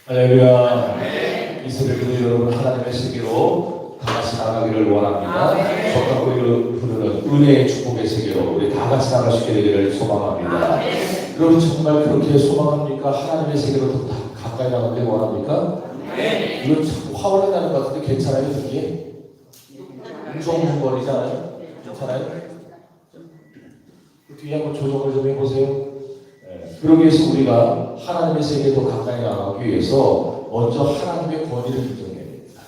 할렐루야. 이 새벽에도 여러분 하나님의 세계로 다 같이 나가기를 원합니다. 적당히 부르는 은혜의 축복의 세계로 우리 다 같이 나갈 수 있게 되기를 소망합니다. 여러분 정말 그렇게 소망합니까? 하나님의 세계로 더 가까이 나가기를 원합니까? 이건 자꾸 화원이 나는 것 같은데 괜찮아요? 이게? 웅성웅거리잖아요? 괜찮아요? 뒤에 한번 조정을 좀 해보세요. 그러기 위해서 우리가 하나님의 세계에 더 가까이 나가기 위해서 먼저 하나님의 권위를 인정해야 됩니다.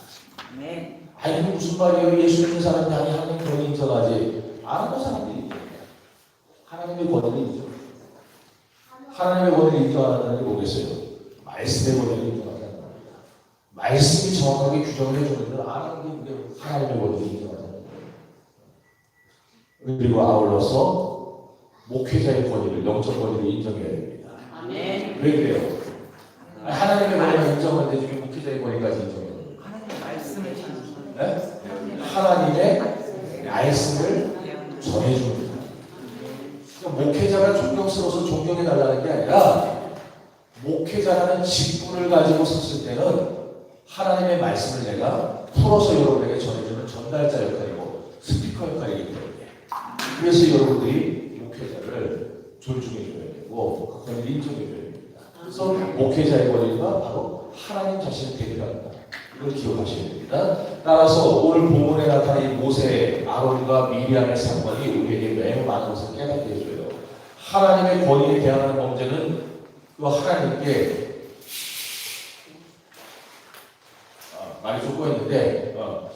아니 그게 무슨 말이에요? 예수 믿는 사람이 아니 하나님의 권위 인정하지. 안 하는 사람들이 하나님의 권위를 인정. 하나님의 권위를 인정하는 게 뭐겠어요? 말씀의 권위를 인정하는 겁니다. 말씀이 정확하게 규정을 해주는데 안 하는 게 하나님의 권위를 인정하는 겁니다. 그리고 아울러서 목회자의 권위를, 영적 권위를 인정해야 됩니다. 아멘. 왜 그래요? 하나님의 권위를 인정하는데 지금 목회자의 권위까지 인정해요. 하나님의 말씀을 네? 하나님의 말씀을 전해줍니다. 그러니까 목회자가 존경스러워서 존경해달라는 게 아니라 목회자라는 직분을 가지고 섰을 때는 하나님의 말씀을 내가 풀어서 여러분에게 전해주는 전달자 역할이고 스피커 역할이기 때문에 그래서 여러분들이 목회자를 존중해줘야 되고 그 권위를 인정해줘야 됩니다. 그래서 목회자의 권위가 바로 하나님 자신을 대변한다. 이걸 기억하셔야 됩니다. 따라서 오늘 본문에 나타난 모세, 아론과 미리암의 사건이 우리에게 매우 많은 것을 깨닫게 해줘요. 하나님의 권위에 대항하는 범죄는 그 하나님께 말이 좀 꼬였는데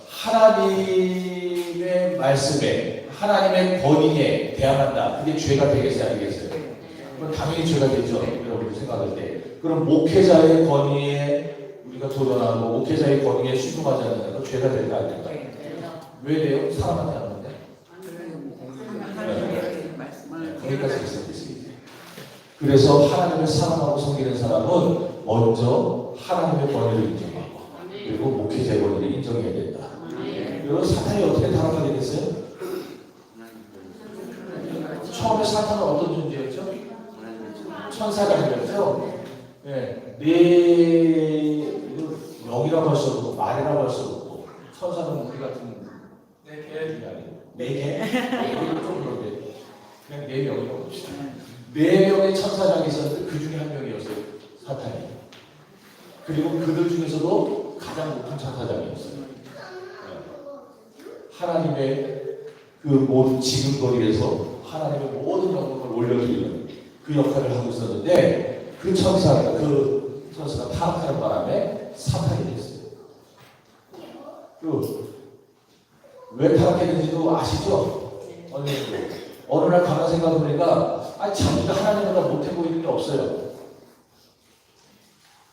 하나님의 말씀에 하나님의 권위에 대항한다. 그게 죄가 되겠어요? 아니겠어요? 그럼 당연히 죄가 되죠. 여러분들 생각할 때. 그럼 목회자의 권위에 우리가 도전하고 목회자의 권위에 순종하지 않는 건 죄가 될까 안 될까? 왜 돼요? 사람한테 하는데. 거기까지 있었겠습니다. 그래서 하나님을 사랑하고 섬기는 사람은 먼저 하나님의 권위를 인정하고 그리고 목회자의 권위를 인정해야 된다. 여러분 사탄이 어떻게 타락하게 됐어요? 처음에 사탄은 어떤 존재였죠? 천사장이었죠? 네. 영이라고 할 수 없고 말이라고 할 수 없고 천사는 우리 같은 네 개? 좀 그런데 그냥 4명이라고 봅시다. 4명의 천사장이 있었는데 그 중에 한 명이었어요. 사탄이. 그리고 그들 중에서도 가장 높은 천사장이었어요. 하나님의 그 모든 지금거리에서 하나님의 모든 영광을 올려드리는 그 역할을 하고 있었는데 그 천사가 타락하는 바람에 사탄이 됐어요. 왜 타락했는지도 아시죠? 어느 날 가만 생각해보니까 자기가 하나님보다 못해 보이는 게 없어요.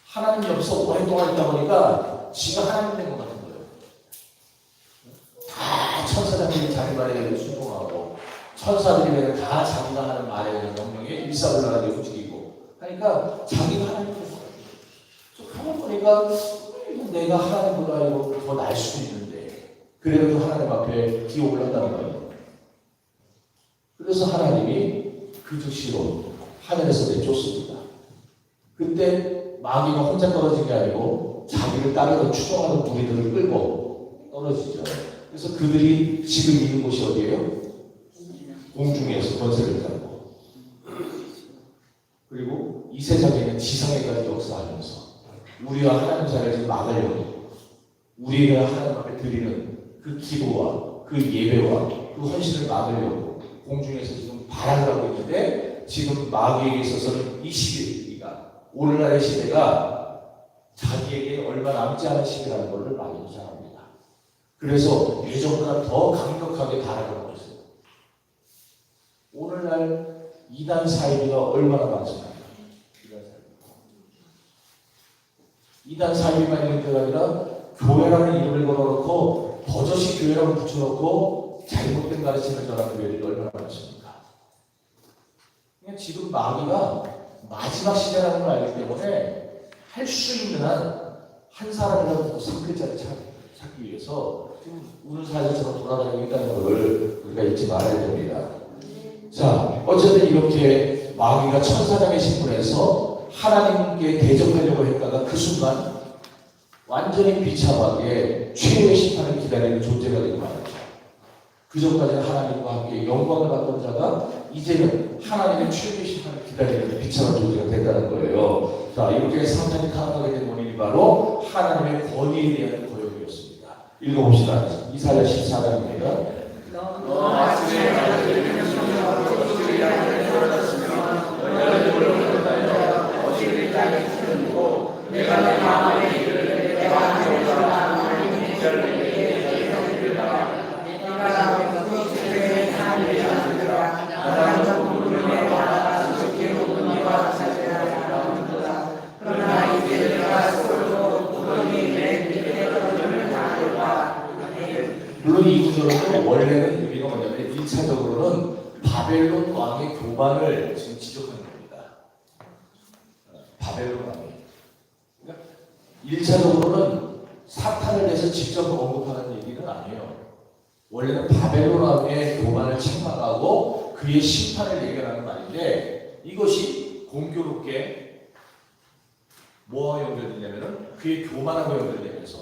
하나님 옆에서 오랫동안 있다 보니까 지가 하나님 된 것 같은 거예요. 다 천사장들이 자기 말에 순종하고 천사들이 다 자기가 하는 말에 대한 명령에 일사불란하게 움직이고 하니까 자기가 하나님 된 것 같아요. 가만 보니까 내가 하나님보다 이거 더 날 수도 있는데 그래도 하나님 앞에 기어올랐다는 거예요. 그래서 하나님이 그 즉시로 하늘에서 내쫓습니다. 그때 마귀가 혼자 떨어진 게 아니고 자기를 따르던 추종하는 무리들을 끌고 떨어지죠. 그래서 그들이 지금 있는 곳이 어디예요? 공중에서 권세를 갖고 그리고 이 세상에는 지상에까지 역사하면서 우리와 하나님 사이를 지금 막으려고 우리가 하나님 앞에 드리는 그 기도와 그 예배와 그 헌신을 막으려고 공중에서 지금 발악을 하고 있는데 지금 마귀에게 있어서는 이 시대가 오늘날의 시대가 자기에게 얼마 남지 않은 시대라는 것을 많이 잘 압니다. 그래서 예전보다 더 강력하게 발악을 하고 있어요. 오늘날 이단 사이비가 얼마나 많습니까? 이단 사이비만 있는 게 아니라 교회라는 이름을 걸어놓고 버젓이 교회라고 붙여놓고 잘못된 가르침을 전하는 교회들이 얼마나 많습니까? 지금 마귀가 마지막 시대라는 걸 알기 때문에 할 수 있는 한 사람이라도 성필자를 찾기 위해서 지금 우는 사자처럼 돌아다니고 있다는 것을 우리가 잊지 말아야 됩니다. 자, 어쨌든 이렇게 마귀가 천사장의 신분에서 하나님께 대적하려고 했다가 그 순간 완전히 비참하게 최후의 심판을 기다리는 존재가 되고 말이죠. 그전까지는 하나님과 함께 영광을 받던 자가 이제는 하나님의 최후의 심판을 기다리는 비참한 존재가 된다는 거예요. 자, 이렇게 사탄이 타락하게 된 원인이 바로 하나님의 권위에 대한 고역이었습니다. 읽어봅시다. 이사야 14장입니다. 물론 이 구절은 원래는 의미가 뭐냐면 1차적으로는 바벨론 왕의 교만을 지금 지적하는 겁니다. 바벨론 왕이. 그러니까 1차적으로는 사탄을 대해서 직접 언급하는 얘기는 아니에요. 원래는 바벨론 왕의 교만을 책망하고 그의 심판을 예견하는 말인데 이것이 공교롭게 뭐와 연결되냐면은 그의 교만하고 연결되면서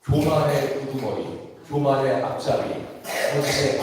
교만의 우두머리, 교만의 앞잡이, 거짓의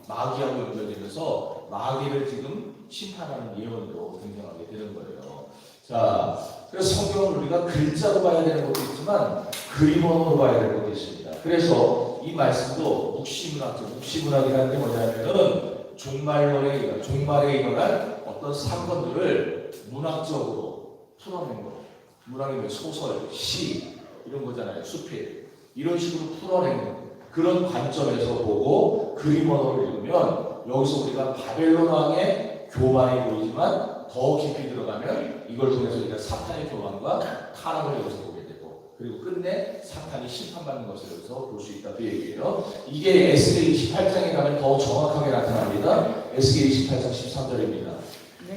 마귀하고 연결되면서 마귀를 지금 심판하는 예언으로 등장하게 되는 거예요. 자, 그래서 성경을 우리가 글자로 봐야 되는 것도 있지만 그림으로 봐야 되는 것도 있습니다. 그래서 이 말씀도 묵시문학이라는 게 뭐냐면은 종말에 일어날 어떤 사건들을 문학적으로 풀어낸 거. 문학이면 소설, 시 이런 거잖아요. 수필 이런 식으로 풀어내는 그런 관점에서 보고 그림 언어를 읽으면 여기서 우리가 바벨론 왕의 교만이 보이지만 더 깊이 들어가면 이걸 통해서 우리가 사탄의 교만과 타락을 여기서 보게 되고 그리고 끝내 사탄이 심판받는 것을 여기서 볼 수 있다 그 얘기예요. 이게 에스겔 28장에 가면 더 정확하게 나타납니다. 에스겔 28장 13절입니다.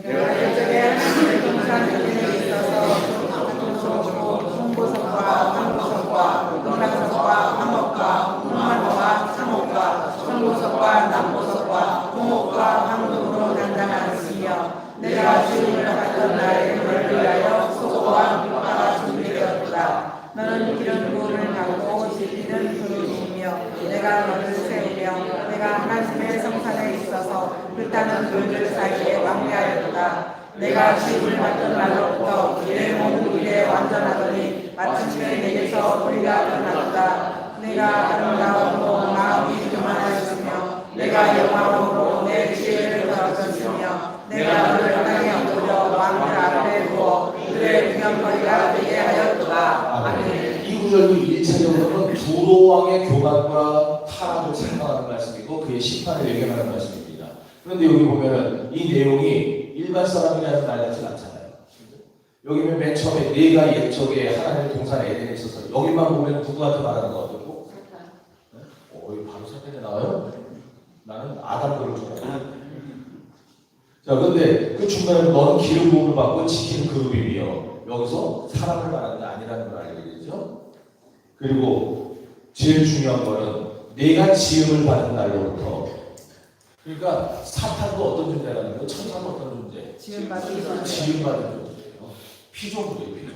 내가 열정에 하나님의 동산에 있어서 홍보석과 남보석과 동남석과 황목과 동만호와 상옥과 청보석과 남보석과 홍옥과 황금으로 단단하시며 내가 주님을 받던 날에 너를 위하여 소고와 밀가가 준비되었다. 너는 기름 부음을 받고 지피는 그릇이며 내가 너를 세우며 내가 하나님의 성산에 있어서 불타는 돌들 사이에 왕래하였다. 내가 지음을 받던 날로부터 내 몸 일에 완전하더니 마침내 내게서 소리가 나왔다. 내가 아름다움으로 마음이 교만하였으며 내가 영화로움으로 내 지혜를 더하였으며 내가 너를 땅에 엎드려 왕들 앞에 두어 그들의 구경거리가 되게 하였도다. 아멘. 이 구절도 1차적으로는 두로 왕의 교만과 타락을 책망하는 말씀이고 그의 심판을 예견하는 말씀입니다. 그런데 여기 보면은 이 내용이 일반 사람이라는 말 같지 않잖아요. 여기는 맨 처음에 내가 옛적에 하나님의 동산 에덴에 있어서 여기만 보면 누구한테 말하는 거 같고 여기 바로 사탄이 나와요? 나는 아담 그럴 줄 알았어요. 자, 근데 그 중간에 너는 기름 부음을 받고 지키는 그룹이며 여기서 사람을 말하는 게 아니라는 걸 알게 되죠. 그리고 제일 중요한 거는 내가 지음을 받은 날로부터 그러니까 사탄도 어떤 존재라는 거예요? 천사도 어떤 존재? 지음받은 존재예요. 피조물이에요. 피조물.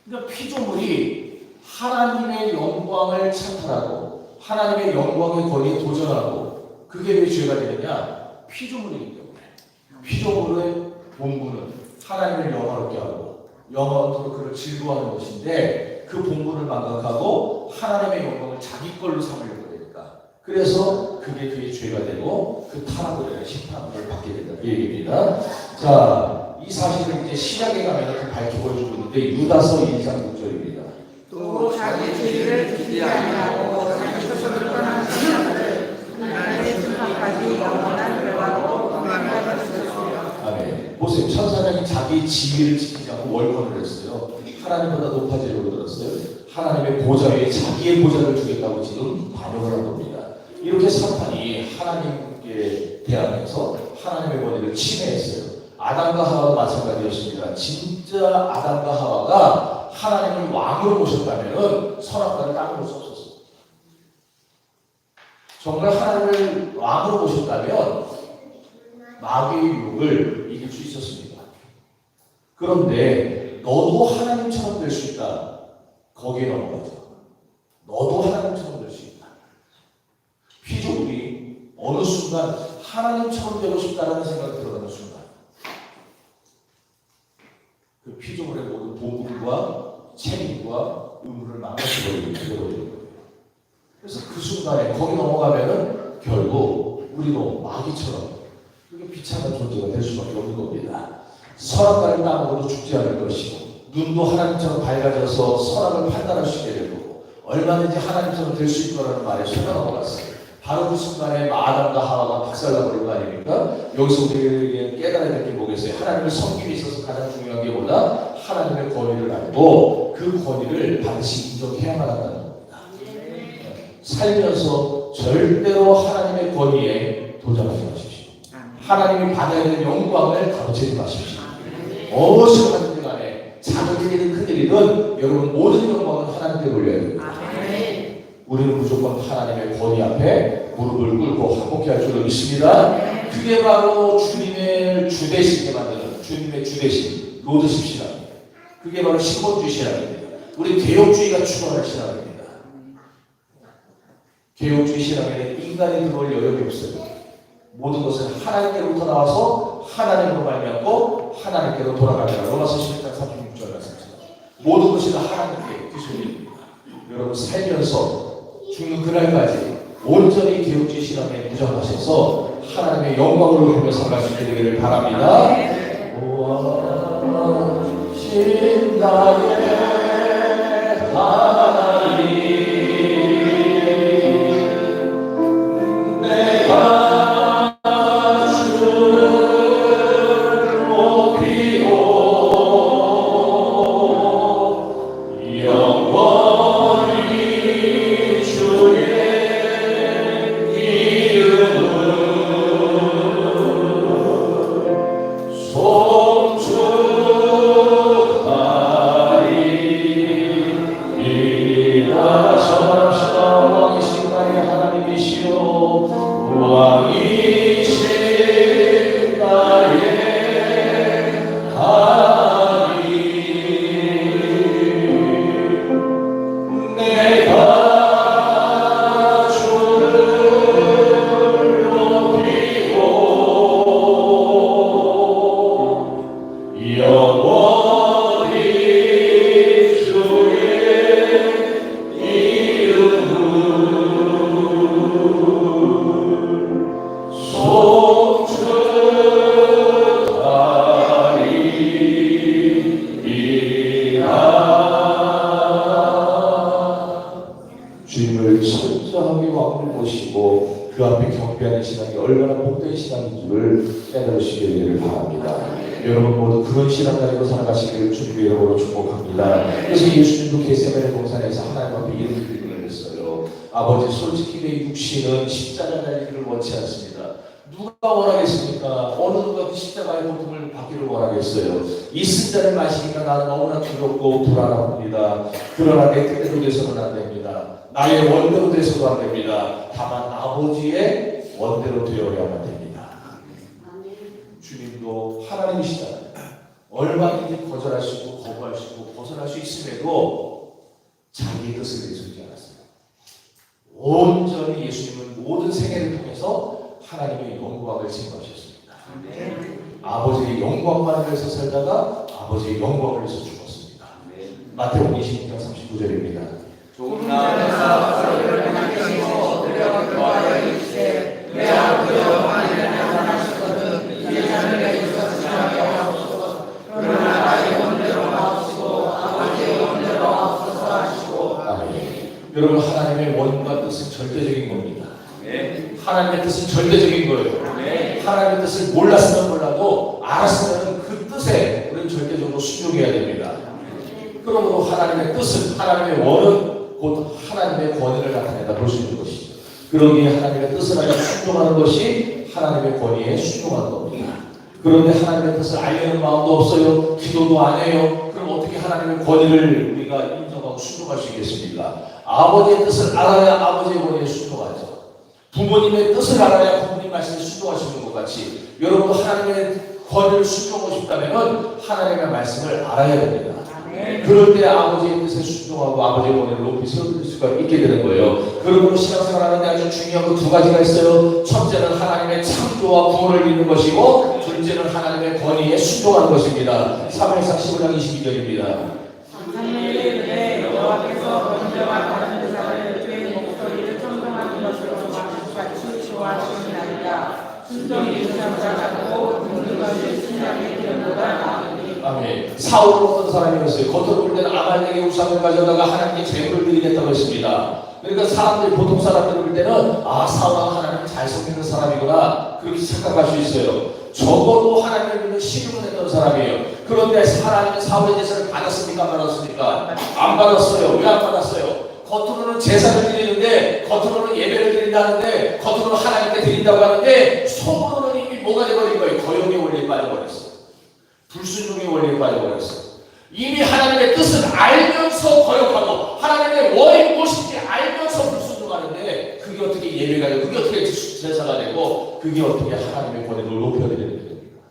그러니까 피조물이 하나님의 영광을 찬탈하고 하나님의 영광의 권위에 도전하고 그게 왜 죄가 되느냐? 피조물이기 때문에. 피조물의 본분은 하나님을 영화롭게 하고 영원토록 그를 즐거워하는 것인데 그 본분을 망각하고 하나님의 영광을 자기 걸로 삼으려고 되니까 그래서 그게 그의 죄가 되고 그 타락으로 인해 심판을 받게 된다 이 얘기입니다. 자, 이 사실을 이제 신약에 가면 그 밝히 보여주고 있는데 유다서 1장 6절입니다. 또 자기 죄를 지지 아니하고 자기 스스로 떠난 신앙을 그날의 심판까지 영원한 결과로 건강하였으며. 아멘. 보세요. 천사장이 자기 지위를 지키지 않고 월권을 했어요. 하나님보다 높아지려고 들었어요. 하나님의 보좌 위에 자기의 보좌를 주겠다고 지금 반역을 한 겁니다. 이렇게 사탄이 하나님께 대항해서 하나님의 권위를 침해했어요. 아담과 하와도 마찬가지였습니다. 진짜 아담과 하와가 하나님을 왕으로 모셨다면 선악과를 땅으로 수 없었어요. 정말 하나님을 왕으로 모셨다면 마귀의 유혹을 이길 수 있었습니다. 그런데 너도 하나님처럼 될 수 있다. 거기에 넘어가죠. 너도 하나님처럼 될 수 있다. 피조물이 어느 순간 하나님처럼 되고 싶다라는 생각이 들어가는 순간 그 피조물의 모든 본분과 책임과 의무를 망가뜨려버리는 거예요. 그래서 그 순간에 거기 넘어가면은 결국 우리도 마귀처럼 그게 비참한 존재가 될 수밖에 없는 겁니다. 선악과를 따먹어도 죽지 않을 것이고 눈도 하나님처럼 밝아져서 선악을 판단할 수 있게 되고 얼마든지 하나님처럼 될 수 있을 거라는 말에 속아 넘어갔어요. 바로 그 순간에 아담과 하와가 박살나버린 거 아닙니까? 여기서 우리에게 깨달아야 될 게 뭐겠어요? 하나님을 섬김에 있어서 가장 중요한 게 뭐다? 하나님의 권위를 알고 그 권위를 반드시 인정해야만 한다는 겁니다. 살면서 절대로 하나님의 권위에 도전하지 마십시오. 하나님이 받아야 될 영광을 가로채지 마십시오. 무엇을 하든지 간에 작은 일이든 큰 일이든 여러분 모든 영광은 하나님께 돌려야 됩니다. 우리는 무조건 하나님의 권위 앞에 무릎을 꿇고 항복해야 할 줄로 믿습니다. 그게 바로 주님의 주되시게 만드는 주님의 주되심 로드십 신앙입니다. 그게 바로 신본주의 신앙입니다. 우리 개혁주의가 추구하는 신앙입니다. 개혁주의 신앙에는 인간이 들어올 여력이 없어요. 모든 것은 하나님께로부터 나와서 하나님으로 말미암고 하나님께로 돌아가니라. 로마서 11장 36절 말씀입니다. 모든 것이 다 하나님께 기술입니다. 여러분 살면서 죽는 그날까지 온전히 개혁주의 신앙에 무장하셔서 하나님의 영광으로 누리며 살아갈 수 있게 되기를 바랍니다. 오신 나의 하나님 내가 주를 높이고 영원히 주의 이름을 송축하리. 일어나셔 왕이신 나의 하나님이시여 왕이신 나의 하나님 내가 주를 높이고 영원히 주의 이름을 송축하리이다. 주님을 철저하게 왕을 모시고 그 앞에 경배하는 신앙이 얼마나 복된 신앙인 줄을 깨달으시게 되기를 바랍니다. 여러분 모두 그런 신앙 가지고 살아가시기를 주님의 이름으로 축복합니다. 그래서 예수님도 겟세마네 동산에서 하나님 앞에 이런 기도를 했어요. 아버지, 솔직히 내 육신은 십자가 달리기를 원치 않습니다. 누가 원하겠습니까? 어느 누가 그 십자가의 고통을 받기를 원하겠어요. 이 쓴자를 마시니까 나는 너무나 두렵고 불안합니다. 그러나 내 뜻대로 돼서는 안 됩니다. 나의 원대로 돼서도 안 됩니다. 다만 아버지의 원대로 되어야만 됩니다. 주님도 하나님이시잖아요. 얼마든지 거절할 수 있고 거부할 수 있고 벗어날 수 있음에도 자기의 뜻을 내세우지 않았어요. 온전히 예수님은 모든 생애를 통해서 하나님의 영광을 증거하셨습니다. 아버지의 영광만을 위해서 살다가 아버지의 영광을 위해서 죽었습니다. 마태복음 26장 39절입니다. 조금 나아가서 저희를 맡기시고 그려고 도와여 이르시되 내 아버지여 만일 나타나시거든 이 잔을 내주셔서 지나게 하옵소서. 그러나 나의 원대로 하옵시고 아버지의 원대로 하옵소서 하시고. 아멘. 여러분 하나님의 원과 뜻은 절대적인 겁니다. 하나님의 뜻은 절대적인 거예요. 하나님의 뜻을 몰랐으면 몰라도 알았으면 그 뜻에 우리는 절대적으로 순종해야 됩니다. 그러므로 하나님의 뜻은 하나님의 원은 곧 하나님의 권위를 나타내다 볼 수 있는 것이죠. 그러기에 하나님의 뜻을 알고 순종하는 것이 하나님의 권위에 순종하는 겁니다. 그런데 하나님의 뜻을 알려는 마음도 없어요. 기도도 안 해요. 그럼 어떻게 하나님의 권위를 우리가 인정하고 순종할 수 있겠습니까? 아버지의 뜻을 알아야 아버지의 권위에 순종하죠. 부모님의 뜻을 알아야 부모님 말씀에 순종하시는 것 같이 여러분도 하나님의 권위를 순종하고 싶다면 하나님의 말씀을 알아야 됩니다. 아멘. 그럴 때 아버지의 뜻에 순종하고 아버지의 권위를 높이 세워드릴 수가 있게 되는 거예요. 그러므로 신앙생활하는데 아주 중요한 그 두 가지가 있어요. 첫째는 하나님의 창조와 구원을 믿는 것이고, 둘째는 하나님의 권위에 순종하는 것입니다. 사무엘상 15장 22절입니다. 사무엘이 여호와께서 번제와 다른 제사를 주의 목소리를 청정하는 것으로 같이 좋아하시나이다. 순종이 유산보다 낫고 듣는 것이 신장의 기름보다 나으니. 아멘. 사울은 어떤 사람이었어요? 겉으로 볼 때는 아말렉의 우상을 가져다가 하나님께 제물을 드리겠다고 했습니다. 그러니까 사람들이, 보통 사람들이 볼 때는 사울은 하나님을 잘 섬기는 사람이구나, 그렇게 생각할 수 있어요. 적어도 하나님을 믿는 신용을 했던 사람이에요. 그런데 하나님은 사울의 제사를 받았습니까? 안 받았습니까? 안 받았어요. 왜 안 받았어요? 겉으로는 제사를 드리는데, 겉으로는 예배를 드린다는데, 겉으로는 하나님께 드린다고 하는데, 속으로는 이미 뭐가 돼버린 거예요? 거역의 원리에 빠져버렸어요. 불순종의 원리에 빠져버렸어요. 이미 하나님의 뜻을 알면서 거역하고 하나님의 원이 무엇인지 알면서 불순종하는데, 그게 어떻게 예배가 되고, 그게 어떻게 제사가 되고, 그게 어떻게 하나님의 권위를 높여드리는 겁니까?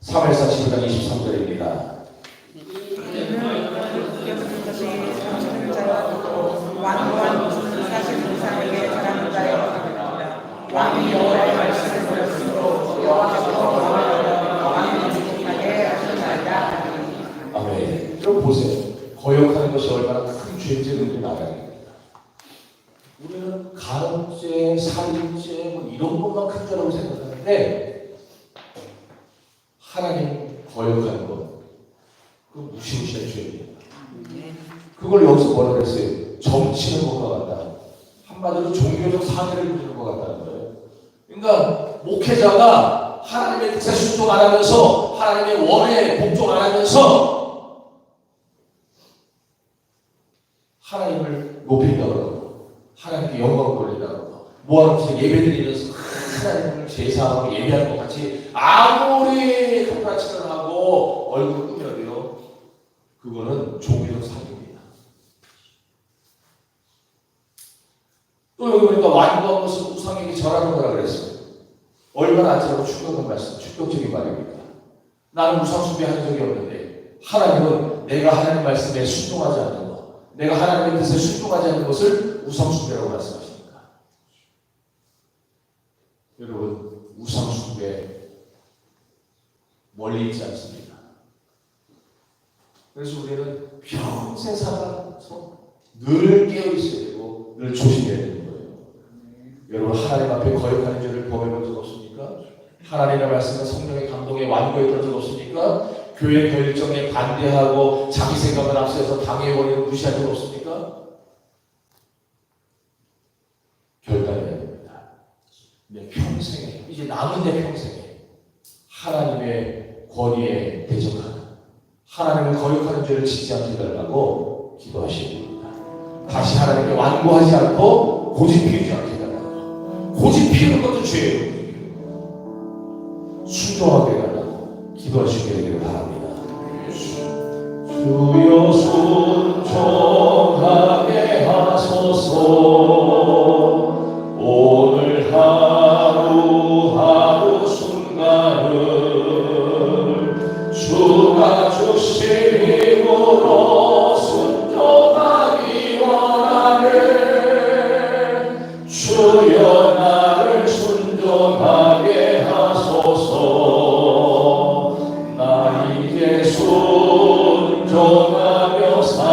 사무엘상 15장 23절입니다. 완고한 무슨 사실 이상에게 잘하는 자여 왕이 여호와의 말씀을 들었으므로 여호와께서 왕을 죽게 하셨나이다. 아멘. 좀 보세요. 거역하는 것이 얼마나 큰 죄인지를 나가요. 우리는 간음죄, 살인죄 뭐 이런 것만 큰 죄라고 생각하는데, 하나님 거역하는 것, 그 무시무시한 죄입니다. 그걸 여기서 뭐라 그랬어요? 정치는 것과 같다. 한마디로 종교적 상해를 부르는 것 같다는 거예요. 그러니까 목회자가 하나님의 뜻에 순종 안 하면서, 하나님의 원에 복종 안 하면서 하나님을 높인다고 하고 하나님께 영광을 돌린다고 하고 모아놓고 예배드리면서 하나님을 제사하고 예배하는 것 같이 아무리 흑파치를 하고 얼굴 꾸며도요, 그거는 종교적 상해입니다. 또 여기 보니까 완고한 것은 우상에게 절하는 거라 그랬어요. 얼마나 안타깝고 충격적인 말입니까? 나는 우상 숭배한 적이 없는데, 하나님은 내가 하나님 말씀에 순종하지 않는 것, 내가 하나님의 뜻에 순종하지 않는 것을 우상 숭배라고 말씀하십니까? 여러분, 우상 숭배 멀리 있지 않습니다. 그래서 우리는 평생 살아서 늘 깨어 있어야 되고 늘 조심해야 되는 거예요. 여러분, 하나님 앞에 거역하는 죄를 범해본 적 없습니까? 하나님의 말씀은 성령의 감동에 완고했던 적 없습니까? 교회 결정에 반대하고 자기 생각을 앞세워서 당의 원리를 무시한 적 없습니까? 결단해야 됩니다. 내 평생에, 이제 남은 내 평생에 하나님의 권위에 대적하는, 하나님을 거역하는 죄를 짓지 않게 해달라고 기도하셔야 됩니다. 다시 하나님께 완고하지 않고 고집 피우지 않게 해달라고. 고집 피우는 것도 죄예요. 순종하게 해달라고 기도하시게 되기를 바랍니다. 주여 순종하게 하소서. 오늘 하루하루 순간을 주가 주신 힘으로 순종하기 원하네. 주여 나를 순종하게 하소서. 나 이제 순종하며 살리라.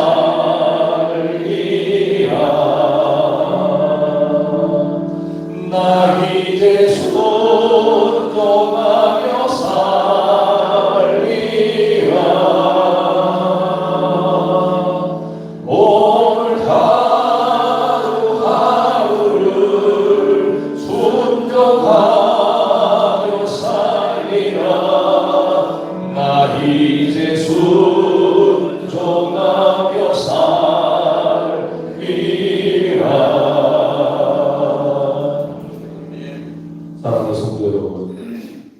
나 이제 순종하며 살리라. 오늘 하루하루를 순종하며 살리라. 나 이제 순종하며 살리라. 사랑하는 성도 여러분,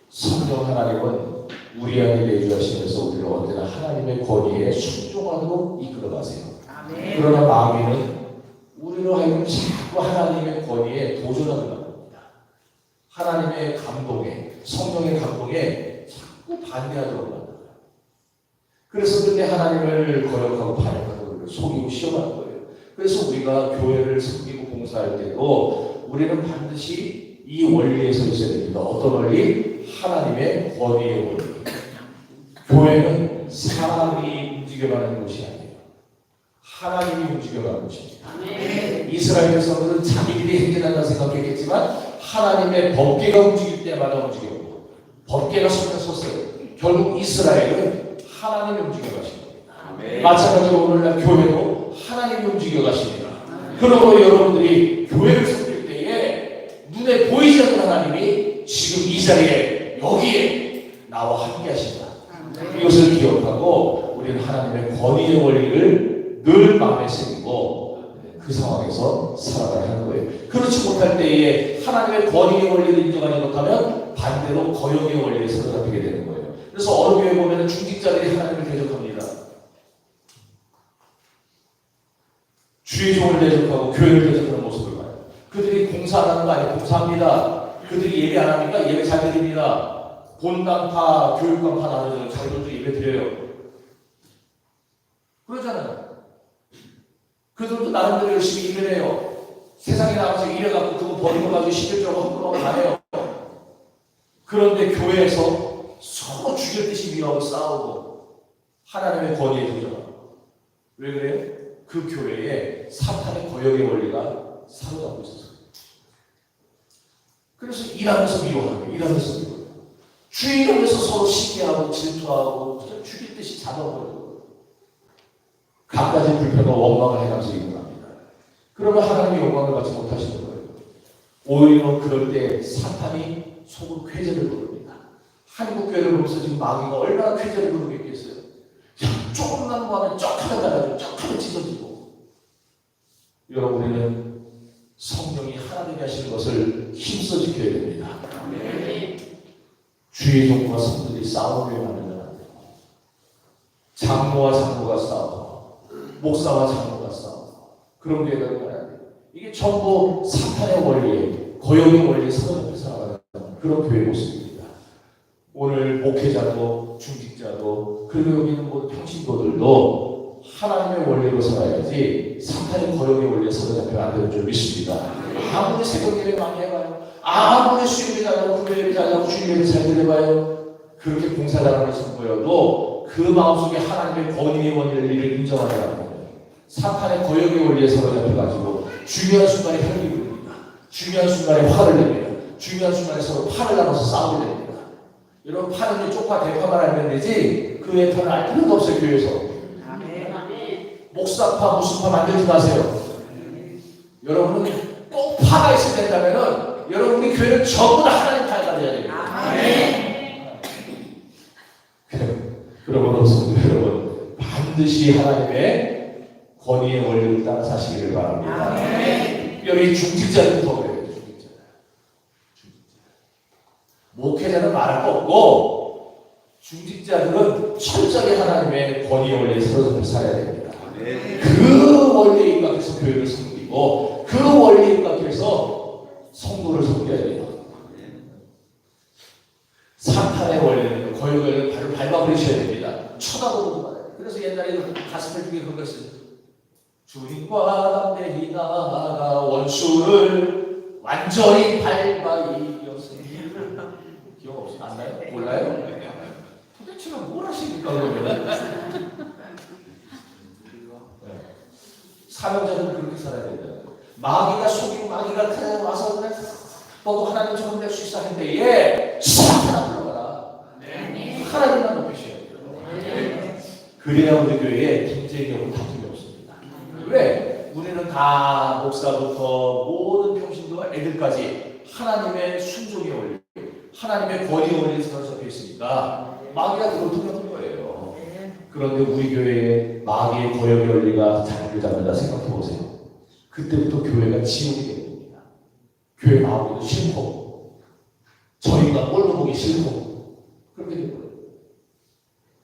성령 하나님은 우리 안에 내주하시면서 우리를 언제나 하나님의 권위에 순종하도록 이끌어가세요. 아멘. 그러나 마귀는 우리로 하여금 자꾸 하나님의 권위에 도전하는 겁니다. 하나님의 감동에, 성령의 감동에 자꾸 반대하도록 만들어요. 그래서 그때 하나님을 거역하고 반역하고 속이고 시험하는 거예요. 그래서 우리가 교회를 섬기고 봉사할 때도 우리는 반드시 이 원리에 서 있어야 됩니다. 어떤 원리? 하나님의 권위의 원리. 교회는 사람이 움직여가는 곳이 아니에요. 하나님이 움직여가는 곳입니다. 이스라엘 백성들은 자기들이 행진한다 생각했겠지만 하나님의 법궤가 움직일 때마다 움직였고 법궤가 섰어요. 결국 이스라엘은 하나님이 움직여가신 겁니다. 마찬가지로 오늘날 교회도 하나님이 움직여가십니다. 그러므로 여러분들이 교회를 섬길 때에 눈에 보이지 않는 하나님이 지금 이 자리에 여기에 나와 함께 하신다. 이것을 기억하고 우리는 하나님의 권위의 원리를 늘 마음에 새기고 그 상황에서 살아가야 하는 거예요. 그렇지 못할 때에 하나님의 권위의 원리를 인정하지 못하면 반대로 거역의 원리에 사로잡히게 되는 거예요. 그래서 어느 교회 보면 중직자들이 하나님을 대적합니다. 주의 종을 대적하고 교회를 대적하는 모습을 봐요. 그들이 공사 안 하는 거 아니에요. 공사합니다. 그들이 예배 안 합니까? 예배 잘 드립니다. 본당파, 교육당파 나눠서 자기들도 예배 드려요. 그러잖아요. 그들도 나름대로 열심히 일을 해요. 세상에 나가서 일해갖고 그거 버리고 가지고 시대적으로 함부로 가요. 그런데 교회에서 서로 죽였듯이 미워하고 싸우고 하나님의 권위에 도전하고. 왜 그래요? 그 교회에 사탄의 거역의 원리가 사로잡고 있었어요. 그래서 일하면서 미워하고 일하면서 미워하고 주일하면서 서로 시기하고 질투하고 그냥 죽일 듯이 잡아버리고 갖가지 불평과 원망을 해가면서 일어납니다. 그러면 하나님의 영광을 받지 못하시는 거예요. 오히려 그럴 때 사탄이 속으로 쾌재를 부릅니다. 한국 교회를 보면서 지금 마귀가 얼마나 쾌재를 부르겠겠어요. 조금만 뭐 하면 쩍하면 달아지고 쩍하면 찢어지고. 여러분 우리는 성령이 하나님이 하시는 것을 힘써 지켜야 됩니다. 주의 종과 성도들이 싸움을 만들면 안 되고 장로와 장로가 싸우고 목사와 장로가 싸우고 그런 교회가 되면 안 돼요. 이게 전부 사탄의 원리에 거역의 원리에 사로잡혀 살아가는 그런 교회 모습입니다. 오늘 목회자도 중직자도 그리고 여기 있는 모든 평신도들도 하나님의 원리로 살아야지 사탄의 거역의 원리에 사로잡혀 안 되는 줄 믿습니다. 아무리 새벽 예배 많이 해봐요. 아무리 수요일이 잘하고 금요일이 잘하고 주일에 잘 드려봐요. 그렇게 봉사자라는 것을 보여도 그 마음속에 하나님의 권위의 원리를 인정하지 않는 거예요. 사탄의 거역의 원리에 사로잡혀가지고 중요한 순간에 혈기 부릅니다. 중요한 순간에 화를 냅니다. 중요한 순간에 서로 팔을 나눠서 싸우게 됩니다. 여러분 팔은 쪽파 대파만 알면 되지 그 외에 파는 알 필요도 없어요. 교회에서. 목사파 무슨 파 만들지 마세요. 여러분은 꼭 파가 있어야 된다면은 여러분이 교회는 전부 다 하나님 파가 돼야 됩니다. 그러므로 성도 여러분 반드시 하나님의 권위의 원리를 따라 사시기를 바랍니다. 여기 중직자들도 그래요. 목회자는 말할 거 없고 중직자들은 철저하게 하나님의 권위의 원리에 사로잡혀 살아야 됩니다. 그 원리에 입각해서 교회를 섬기고 그 원리에 입각해서 성도를 섬겨야 돼요. 사탄의 원리는 거역을 바로 밟아버리셔야 됩니다. 쳐다보고도 말아요. 그래서 옛날에 가슴을 중에 그런 걸 써요. 주님과 담대히 나아가 원수를 완전히 밟아 이겼으니 기억 없이 안 나요? 몰라요? 도대체가 뭘 하십니까 그러면? 사명자들은 그렇게 살아야 된다. 마귀가 속이고 마귀가 와서 그냥 너도 하나님처럼 될 수 있어 하는데 예 사탄아 불러가라. 하나님만 높이셔야 돼요. 그래야 우리 교회에 경쟁력은 다툼이 없습니다. 왜? 우리는 다 목사부터 모든 평신도와 애들까지 하나님의 순종의 원리, 하나님의 권위의 원리에 사로잡혀 있으니까 마귀가 그걸 통역한 거예요. 그런데 우리 교회에 마귀의 거역의 원리가 자리를 잡는다 생각해 보세요. 그때부터 교회가 지옥이 됩니다. 교회 나오기도 싫고 저희가 꼴도 보기 싫고 그렇게 된 거예요.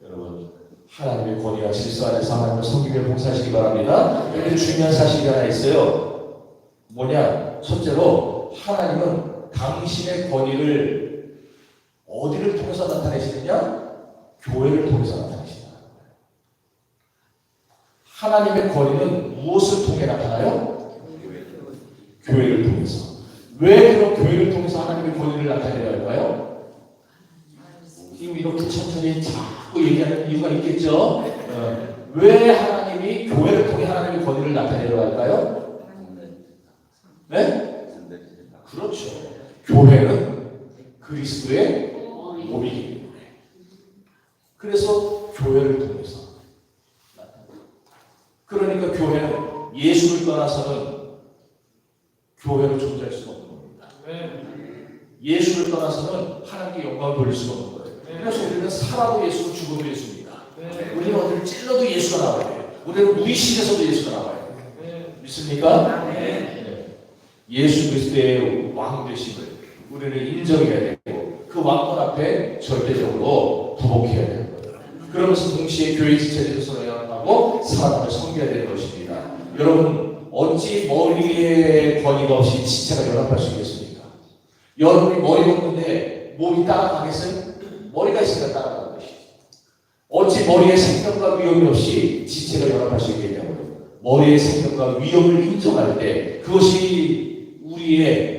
여러분 하나님의 권위와 질서 안에서 하나님을 섬기며 봉사하시기 바랍니다. 여기 중요한 사실이 하나 있어요. 뭐냐? 첫째로 하나님은 당신의 권위를 어디를 통해서 나타내시느냐? 교회를 통해서 나타내신다. 하나님의 권위는 무엇을 통해 나타나요? 교회를 통해서. 왜 그런 교회를 통해서 하나님의 권위를 나타내야 할까요? 지금 이렇게 천천히 자꾸 얘기하는 이유가 있겠죠? 왜 하나님이 교회를 통해 하나님의 권위를 나타내려 할까요? 네? 그렇죠. 교회는 그리스도의 몸이기 때문에. 그래서 교회를 통해서. 그러니까 교회는 예수를 떠나서는 교회로 존재할 수가 없는 겁니다. 예수를 떠나서는 하나님께 영광을 돌릴 수가 없는 거예요. 그래서 우리는 살아도 예수고 죽어도 예수입니다. 우리는 어디를 찔러도 예수가 나와야 돼요. 우리는 무의식에서도 예수가 나와야 돼요. 믿습니까? 예수 그리스도의 왕 되심을 우리는 인정해야 되고 그 왕권 앞에 절대적으로 부복해야 되는 거예요. 그러면서 동시에 교회 지체를 서로 연합하고 사람을 섬겨야 되는 것입니다. 여러분 어찌 머리에 권위가 없이 지체가 연합할 수 있겠습니까? 여러분이 머리가 없는데 몸이 따라가겠어요? 머리가 있으니까 따라가는 것이죠. 어찌 머리에 생명과 위험이 없이 지체가 연합할 수 있겠냐고요. 머리의 생명과 위험을 인정할 때 그것이 우리의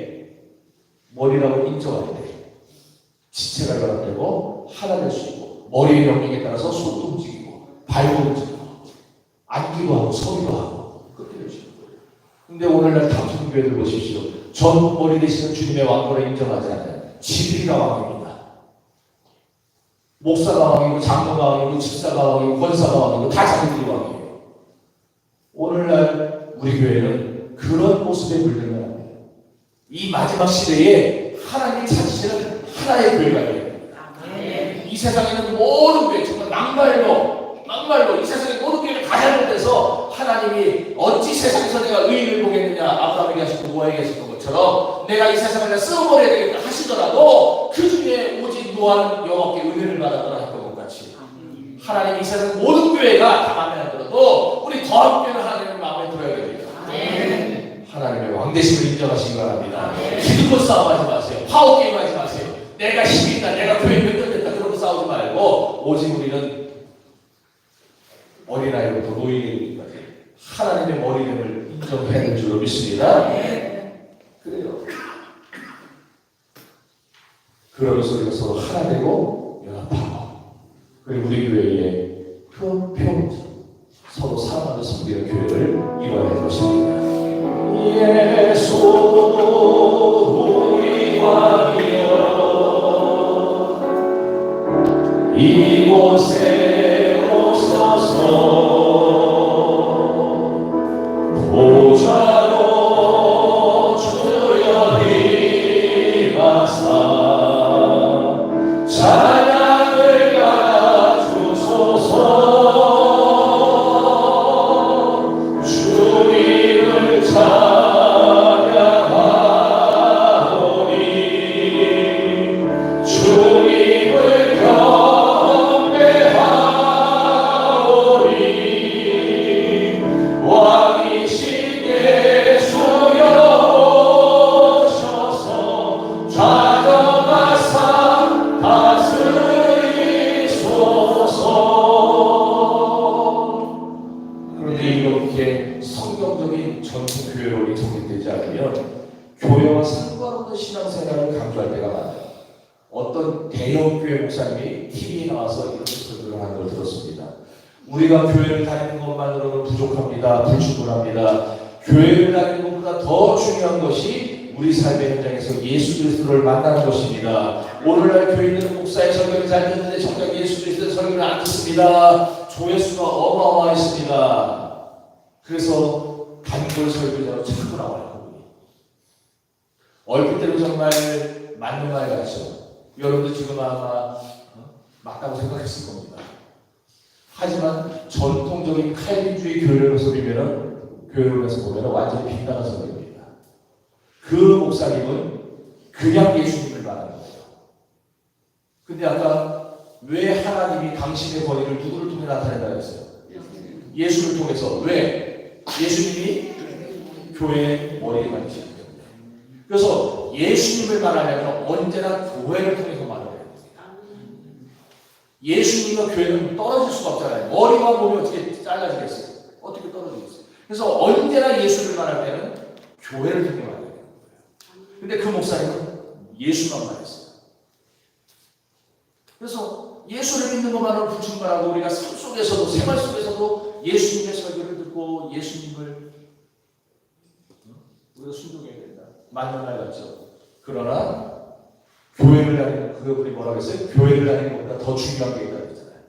머리라고 인정할 때 지체가 연합되고 하나 될 수 있고 머리의 명령에 따라서 손도 움직이고 발도 움직이고 앉기도 하고 서기도 하고 그렇게 될 수 있는 거예요. 근데 오늘날 다수는 교회들 보십시오. 전 머리 되시는 주님의 왕권을 인정하지 않아요. 지들이가 왕입니다. 목사가 왕이고 장로가 왕이고 집사가 왕이고 권사가 왕이고 다 자기들이 왕이에요. 오늘날 우리 교회는 그런 모습에 물들면 안 돼요. 이 마지막 시대에 하나님이 찾으시는 하나의 교회가 되어야 됩니다. 이 세상에는 모든 교회 정말 막말로 이 세상의 모든 교회를 다 잘못해서 하나님이 어찌 세상에서 내가 의인을 보겠느냐 아브라함에게 하셨고 노아에게 하셨던 것처럼 내가 이 세상을 쓰어버려야 되겠다 하시더라도 그 중에 오직 노아는 여호와께 은혜를 받았더라 했던 것 같이 하나님이 이 세상 모든 교회가 다 마음에 안 들어도 우리 더한 교회는 하나님을 마음에 들어야 됩니다. 하나님의 왕되심을 인정하시기 바랍니다. 기득권 싸움하지 마세요. 파워게임 하지 마세요. 내가 힘이 있다, 내가 교회 몇 년 됐다 그러고 싸우지 말고 오직 우리는 어린아이부터 노인이기까지 하나님의 머리됨을 인정해야 될 줄로 믿습니다. 그래요. 그러면서 우리가 서로 하나 되고 연합하고 그리고 우리 교회의 표 서로 사랑하는 섬기는 교회를 이뤄야 할 것입니다. 예수 우리 왕이여 이곳에 오소서 보좌로 주여 임하사 찬양을 가주소서 주님을 찬양하오니 주님을 경배하오니 왕이신 예수여 오셔서 좌정하사 다스리소서. 그런데 이렇게 성경적인 전통 교회론이 정립되지 않으면 교회와 상관없는 신앙생활을 강조할 때가 많아요. 어떤 대형 교회 목사님이 TV에 나와서 이렇게 설교를 하는 걸 들었습니다. 우리가 교회를 다니는 것만으로는 부족합니다. 불충분합니다. 교회를 다니는 것보다 더 중요한 것이 우리 삶의 현장에서 예수 그리스도를 만나는 것입니다. 오늘날 교회는 목사의 설교를 잘 듣는데 정작 예수 그리스도의 설교를 안 듣습니다. 조회수가 어마어마했습니다. 그래서 단골 설교자로 자꾸 나와요. 얼핏 때로 정말 맞는 말 같죠. 여러분도 지금 아마 맞다고 생각했을 겁니다. 하지만 전통적인 칼빈주의 교회론에서 보면 완전히 빗나간 설교입니다. 그 목사님은 그냥 예수님을 말하는 거예요. 근데 아까 왜 하나님이 당신의 권위를 누구를 통해 나타낸다고 했어요? 예수를 통해서. 왜? 예수님이 교회의 머리를 만드시기 때문에. 그래서 예수님을 말하려면 언제나 교회를 통해서 말해야 됩니다. 예수님과 교회는 떨어질 수가 없잖아요. 머리와 몸이 어떻게 잘라지겠어요? 어떻게 떨어지겠어요? 그래서 언제나 예수를 말할 때는 교회를 통해 말해야 돼요. 근데 그 목사님은 예수만 말했어요. 그래서 예수를 믿는 것만으로 불충분하고 우리가 삶 속에서도 생활 속에서도 예수님의 설교를 듣고 예수님을 우리가 순종해야 된다. 맞는 말 같죠. 그러나 교회를 다니는 그분이 뭐라고 했어요? 교회를 다니는 것보다 더 중요한 게 있다고 했잖아요.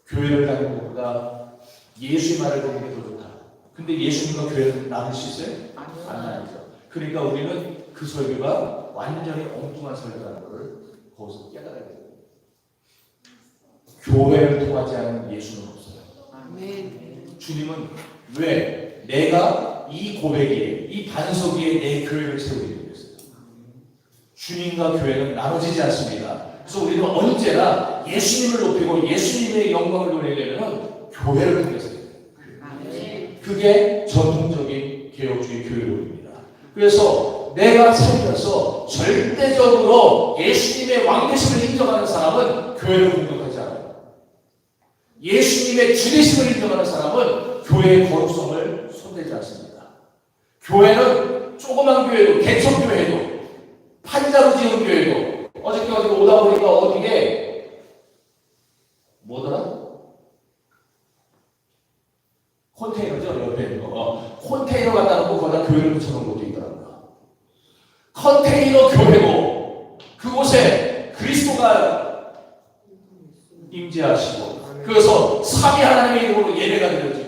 교회를 다니는 것보다 예수의 말을 듣는 게 더 좋다. 근데 예수님과 교회는 나눌 수 있어요? 안 나누죠. 그러니까 우리는 그 설교가 완전히 엉뚱한 설교라는 것을 거기서 깨달아야 돼요. 교회를 통하지 않은 예수는 없어요. 주님은 왜 내가 이 고백 위에, 이 반석 위에 내 교회를 세우게 됐어요. 주님과 교회는 나눠지지 않습니다. 그래서 우리는 언제나 예수님을 높이고 예수님의 영광을 노리려면 교회를 통해서 해요. 그게 전통적인 개혁주의 교회론입니다. 그래서 내가 살면서 절대적으로 예수님의 왕되심을 인정하는 사람은 교회를 공격하지 않아요. 예수님의 주되심을 인정하는 사람은 교회의 거룩성을 손대지 않습니다. 교회는 조그만 교회도, 개척교회도, 판자로 지은 교회도, 어저께 오다 보니까 어디에 뭐더라? 컨테이너죠, 옆에 있는 거. 컨테이너 갖다 놓고 거기다 교회를 붙여놓은 것도 있더라고요. 컨테이너 교회고 그곳에 그리스도가 임재하시고 그래서 삼위 하나님의 이름으로 예배가 드려지고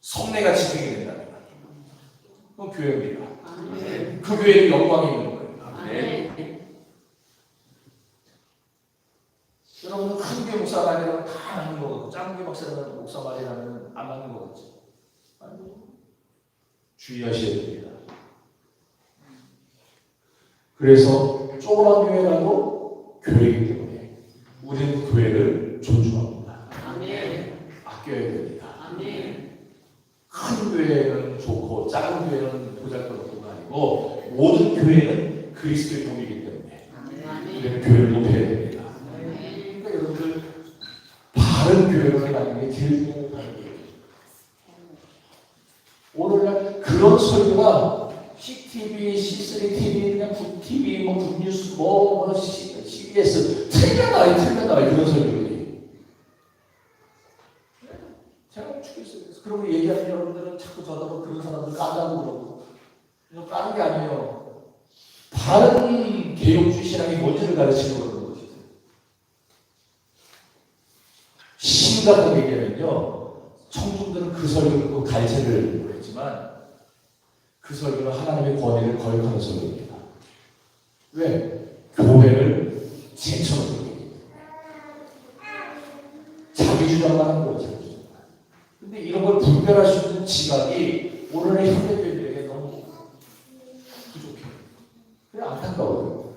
성례가 진행이 된다는 거예요. 그건 교회입니다. 그 교회의 영광이 있는 거예요. 여러분은 큰 교회 목사 말이라면 다 맞는 거 같고 작은 교회 목사 말이라면 안 맞는 거 같죠? 주의하셔야 됩니다. 그래서 조그만 교회라도 교회이기 때문에 우리는 교회를 존중합니다. 아껴야 됩니다. 큰 교회는 좋고 작은 교회는 보잘것없고가 아니고 모든 교회는 그리스도의 몸이기 때문에 우리는 교회를 높여야 됩니다. 그러니까 여러분들 바른 교회를 가는 게 제일 중요한 거예요. 오늘날 그런 설교가 CTV, C3TV, 그냥 북TV, 뭐 북뉴스, 뭐 CBS 틀려나와요, 그런 설교들이. 제가 죽겠어요. 그러고 얘기하는 여러분들은 자꾸 저다고 그런 사람들 까다고 그러고. 이거 까는 게 아니에요. 바른 개혁주의 신앙이 뭔지를 가르치는 그런 것이죠. 심각하게 얘기하면요. 청중들은 그 설교를 듣고 갈채를 했지만 그 설교는 하나님의 권위를 거역하는 설교입니다. 왜? 교회를 제쳐놓는 거예요. 자기 주장만 하는 거죠. 근데 이런 걸 분별할 수 있는 지각이 오늘의 현대교회들에게 너무 부족해요. 그래 안타까워요.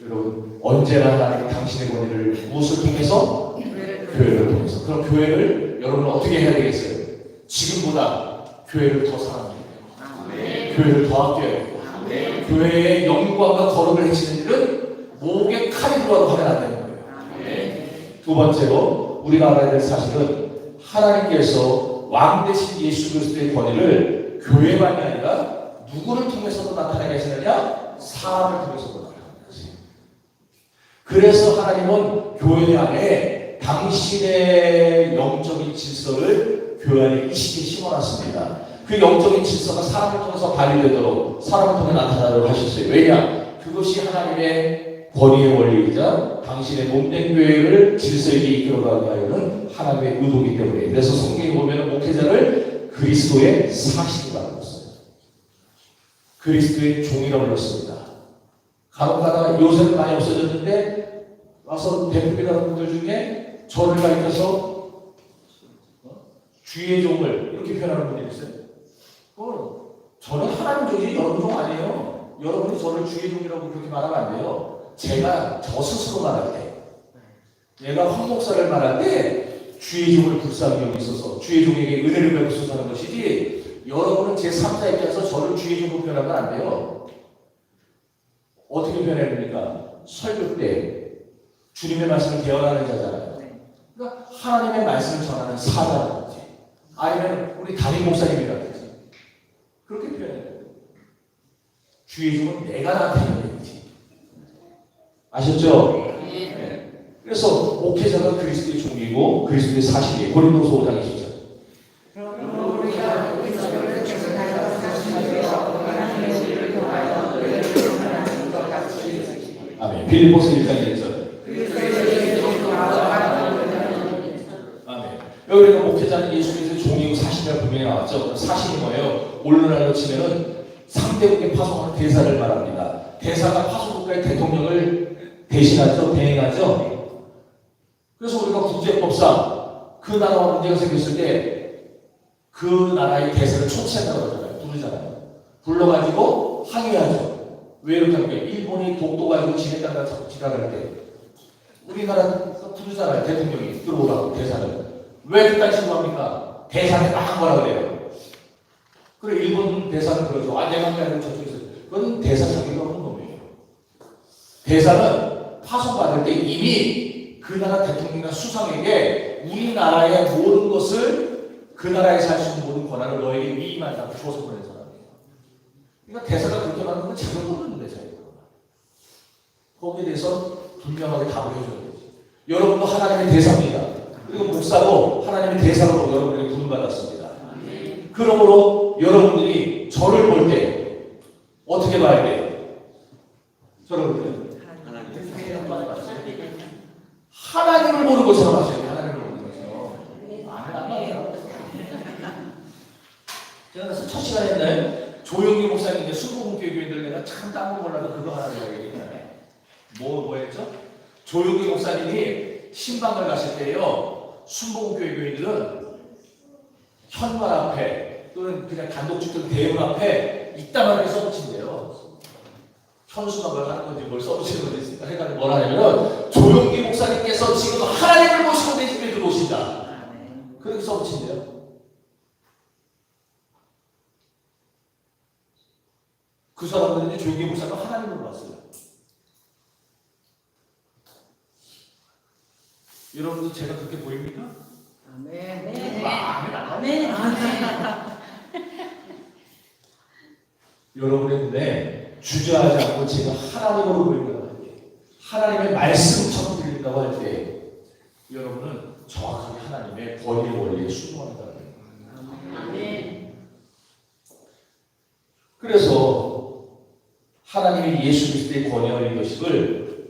여러분 언제나 하나님 당신의 권위를 무엇을 통해서? 교회를 통해서. 그럼 교회를 여러분은 어떻게 해야 되겠어요? 지금보다 교회를 더 사랑해야 돼요. 교회를 더 아껴야 돼요. 교회의 영광과 거룩을 해치는 일은 목에 칼이 들어와도 하면 안 되는 거예요. 두 번째로 우리가 알아야 될 사실은 하나님께서 왕 대신 예수 그리스도의 권위를 교회만이 아니라 누구를 통해서도 나타내게 하시느냐? 사람을 통해서도 나타내게 하세요. 그래서 하나님은 교회 안에 당신의 영적인 질서를 교회 안에 이 시기에 심어놨습니다. 그 영적인 질서가 사람을 통해서 발휘되도록 사람을 통해 나타나도록 하셨어요. 왜냐? 그것이 하나님의 권위의 원리이자 당신의 몸된 교회를 질서 있게 이끌어가기 위하여는 하나님의 의도이기 때문에. 그래서 성경에 보면 목회자를 그리스도의 사신이라고 불렀어요. 그리스도의 종이라고 불렀습니다. 간혹가다가 요새는 많이 없어졌는데 와서 대표님이라는 분들 중에 저를 가리켜서 주의 종을 이렇게 표현하는 분들이 있어요. 저는 하나님 종이 여러분 종 아니에요. 여러분이 저를 주의 종이라고 그렇게 말하면 안 돼요. 제가 저 스스로 말할 때, 내가 황 목사를 말할 때 주의 종을 불쌍히 여기 있어서 주의 종에게 은혜를 베푸소서 하는 것이지 여러분은 제3자 입장에서 저를 주의 종으로 표현하면 안 돼요. 어떻게 표현해야 됩니까? 설교 때 주님의 말씀을 대언하는 자잖아요. 그러니까 하나님의 말씀을 전하는 사자라든지 아니면 우리 담임 목사님이라든지 그렇게 표현해야 돼요. 주의 종은 내가 나한테 해야지. 아셨죠? 네. 그래서 목회자가 그리스도의 종이고 그리스도의 사실이에요. 고린도서 5장 20절. 아멘. 빌립보서 1장 1절. 아멘. 여기는 목회자는 예수 그리스도의 종이고 사실이라고 분명히 나왔죠. 사실이 뭐예요? 오늘날로 치면은 상대국에 파송하는 대사를 말합니다. 대사가 파송국가의 대통령을 대신하죠, 대행하죠. 그래서 우리가 국제법상 그 나라와 문제가 생겼을 때 그 나라의 대사를 초치한다고 그러잖아요. 부르잖아요. 불러가지고 항의하죠. 왜 이렇게 하는 거예요? 일본이 독도 가지고 지냈다가 자꾸 지랄할 때 우리나라에서 부르잖아요. 대통령이 들어오라고 대사를. 왜 그딴 식으로 합니까? 대사한테 막 뭐라 그래요. 그래 일본 대사는 그러죠. 아 내가 하는 저쪽에서 그건 대사 자격이 없는 놈이에요. 대사는 파송받을 때 이미 그 나라 대통령이나 수상에게 우리나라의 모든 것을 그 나라에 살 수 있는 모든 권한을 너에게 위임한다고 줘서 보낸 사람이에요. 그러니까 대사가 그렇게 말하는 건 자격이 없는 대사예요. 거기에 대해서 분명하게 답을 해줘야 되지. 여러분도 하나님의 대사입니다. 그리고 목사도 하나님의 대사로 여러분에게 부름받았습니다. 그러므로 여러분들이 저를 볼 때 어떻게 봐야 돼요? 저를 볼 때 하나님을 보는 것처럼 하셔야 돼요. 하나님을 보는 것처럼. 안 맞아요. 제가 그래서 첫 시간에 했나요? 조용기 목사님 이제 순복음교회 교인들 내가 참 딴거 몰라도 그거 하나 얘기했잖아요. 뭐 했죠? 조용기 목사님이 신방을 갔을 때요. 순복음교회 교인들은 현관 앞에 또는 그냥 단독주택 대문 앞에 이따만하게 써붙인대요. 현수막을 하는 건지 뭘 써붙이는 건지 해가지고 뭘 하냐면 조용기 목사님께서 지금 하나님을 모시고 내 집에 들어오신다. 그렇게 써붙인대요. 그 사람들은 조용기 목사가 하나님을 봤어요. 여러분도 제가 그렇게 보입니까? 아멘. 아멘. 여러분의 눈에 주저하지 않고 제가 하나님으로 보인다고 할 때, 하나님의 말씀처럼 들린다고 할 때, 여러분은 정확하게 하나님의 권위 원리에 순종한다는 거예요. 아멘. 그래서 하나님의 예수 그리스도의 권위와 리더십을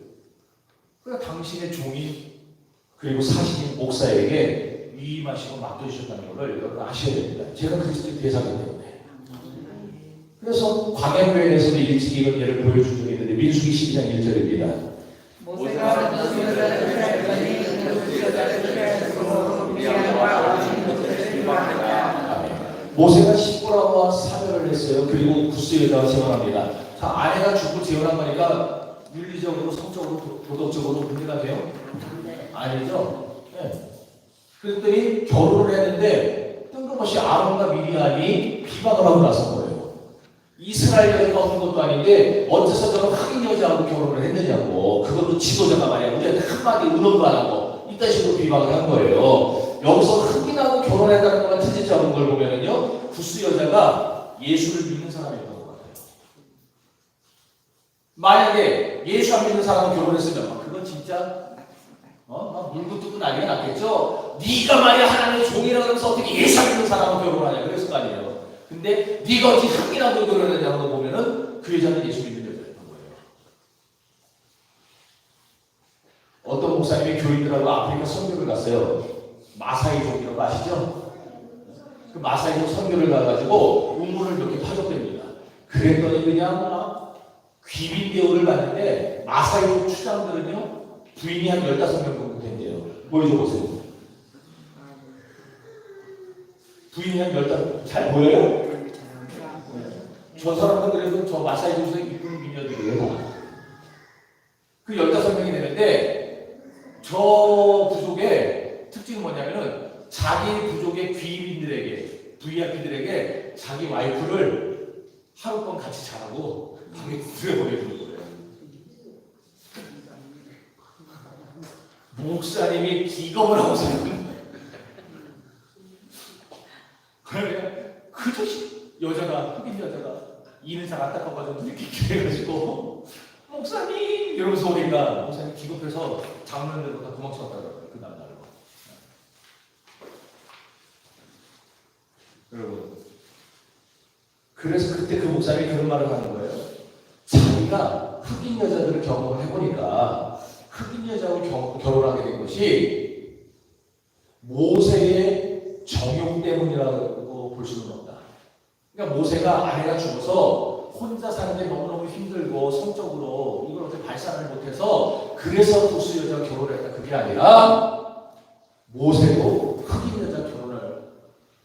그러니까 당신의 종이 그리고 사신인 목사에게 위임하시고 맡겨주셨다는 것을 여러분 아셔야 됩니다. 제가 그리스도의 대사기 때문에. 그래서 광야교회에서도 일찍 이런 예를 보여준 적이 있는데 민수기 12장 1절입니다. 모세가 그 여자를 살더니 그 여자를 살고 미디안과 어린 것을 일반하다. 모세가 십보라와 사별을 했어요. 그리고 구스 여자와 재혼합니다. 자, 아내가 죽고 재혼한 거니까 윤리적으로, 성적으로, 도덕적으로 문제가 돼요? 아니죠. 네. 그랬더니 결혼을 했는데 뜬금없이 아론과 미리암이 비방을 하고 나선 거예요. 이스라엘 여자가 없는 것도 아닌데 어째서 저런 흑인 여자하고 결혼을 했느냐고. 그것도 지도자가 말이야. 우리한테 한마디 의논도 안 하고 이딴 식으로 비방을 한 거예요. 여기서 흑인하고 결혼했다는 것만 틀리지 않은 걸 보면은요, 구스 여자가 예수를 믿는 사람이었던 것 같아요. 만약에 예수 안 믿는 사람하고 결혼했으면 그건 진짜 막 물고 뜯고 난리가 났겠죠. 네가 말이야 하나님의 종이라 그러면서 어떻게 예수 안 믿는 사람하고 결혼하냐 그랬을 거 아니에요. 근데 네가 어떻게 흑인하고 결혼했냐고 보면은 그 여자는 예수 믿는 여자였던 거예요. 어떤 목사님이 교인들하고 아프리카 선교를 갔어요. 마사이족이라고 아시죠? 그 마사이족 선교를 가가지고 우물을 몇 개 파줬답니다. 그랬더니 그냥 막 귀빈 대우를 받는데 마사이족 추장들은요 부인이 한 15명 정도 된대요. 보여줘보세요. 부인이 한 15명 잘 보여요? 네. 저 사람은 그래도 저 마사이족에서 이쁜 미녀들이에요. 그 15명이 되는데 저 부족의 특징은 뭐냐면은 자기 부족의 귀빈들에게 VIP들에게 자기 와이프를 하룻밤 같이 자라고 방에 들여보내주는 거예요. 목사님이 기겁을 하고 사는 거예요. 그 여자가, 흑인 여자가 이는 잘 안타까워가지고 이렇게 기대해가지고 목사님 이러면서 오니까 목사님 기겁해서 장로님들도 다 도망쳤다더라고요. 그 다음날로. 여러분, 그래서 그때 그 목사님이 그런 말을 하는 거예요. 자기가 흑인 여자들을 경험을 해보니까 흑인 여자하고 결혼하게 된 것이 모세의 정욕 때문이라고 볼 수는 없다. 그러니까 모세가 아내가 죽어서 혼자 사는데 너무너무 힘들고 성적으로 이걸 어떻게 발산을 못해서 그래서 보수 여자가 결혼을 했다. 그게 아니라 모세도 흑인 여자 결혼을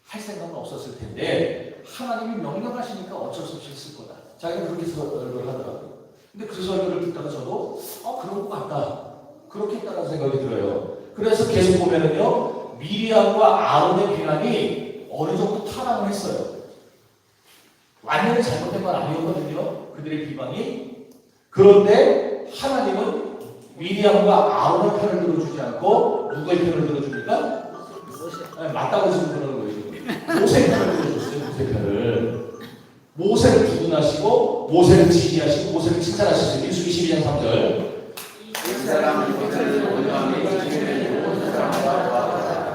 할 생각은 없었을 텐데 하나님이 명령하시니까 어쩔 수 없이 했을 거다. 자기는 그렇게 설교를 하더라고요. 근데 그 설교를 듣다가 저도 그런 것 같다. 그렇게 했다는 생각이 들어요. 그래서 계속 보면은요, 미리암과 아론의 비난이 어느 정도 타락을 했어요. 완전히 잘못된 건 아니었거든요. 그들의 비방이. 그런데 하나님은 미리암과 아론의 편을 들어주지 않고 누구의 편을 들어줍니까? 아니, 맞다고 지금 그러는 거예요. 모세의 편을 들어줬어요. 모세의 편을. 모세를 두둔하시고 모세를 지지하시고 모세를 칭찬하셨어요. 민수기 12장 3절.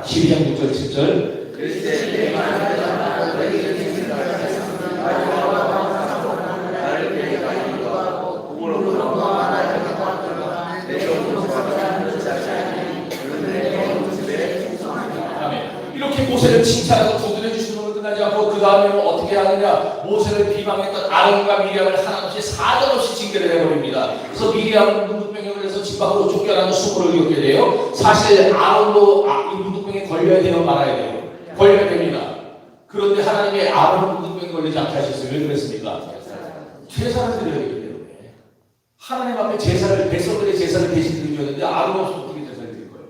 12장 6절 7절. 이렇게 모세를 칭찬하고 두둔해 주시는 걸 끝나지 않고 그 다음에 어떻게 하느냐, 모세를 비방했던 아론과 미리암을 하나없이 사정없이 징계를 해버립니다. 그래서 미리암은 문둥병에 걸려서 집 밖으로 쫓겨나는 수고를 겪게 돼요. 사실 아론도 이 문둥병에 걸려야 돼요, 말아야 돼요? 걸려야 됩니다. 그런데 하나님이 아론은 문둥병에 걸리지 않게 하셨어요. 왜 그랬습니까? 제사를 드려야 되기 때문에. 하나님 앞에 제사를, 백성들의 제사를 대신 드려야 되는데 아론 없이 어떻게 제사를 드릴 거예요?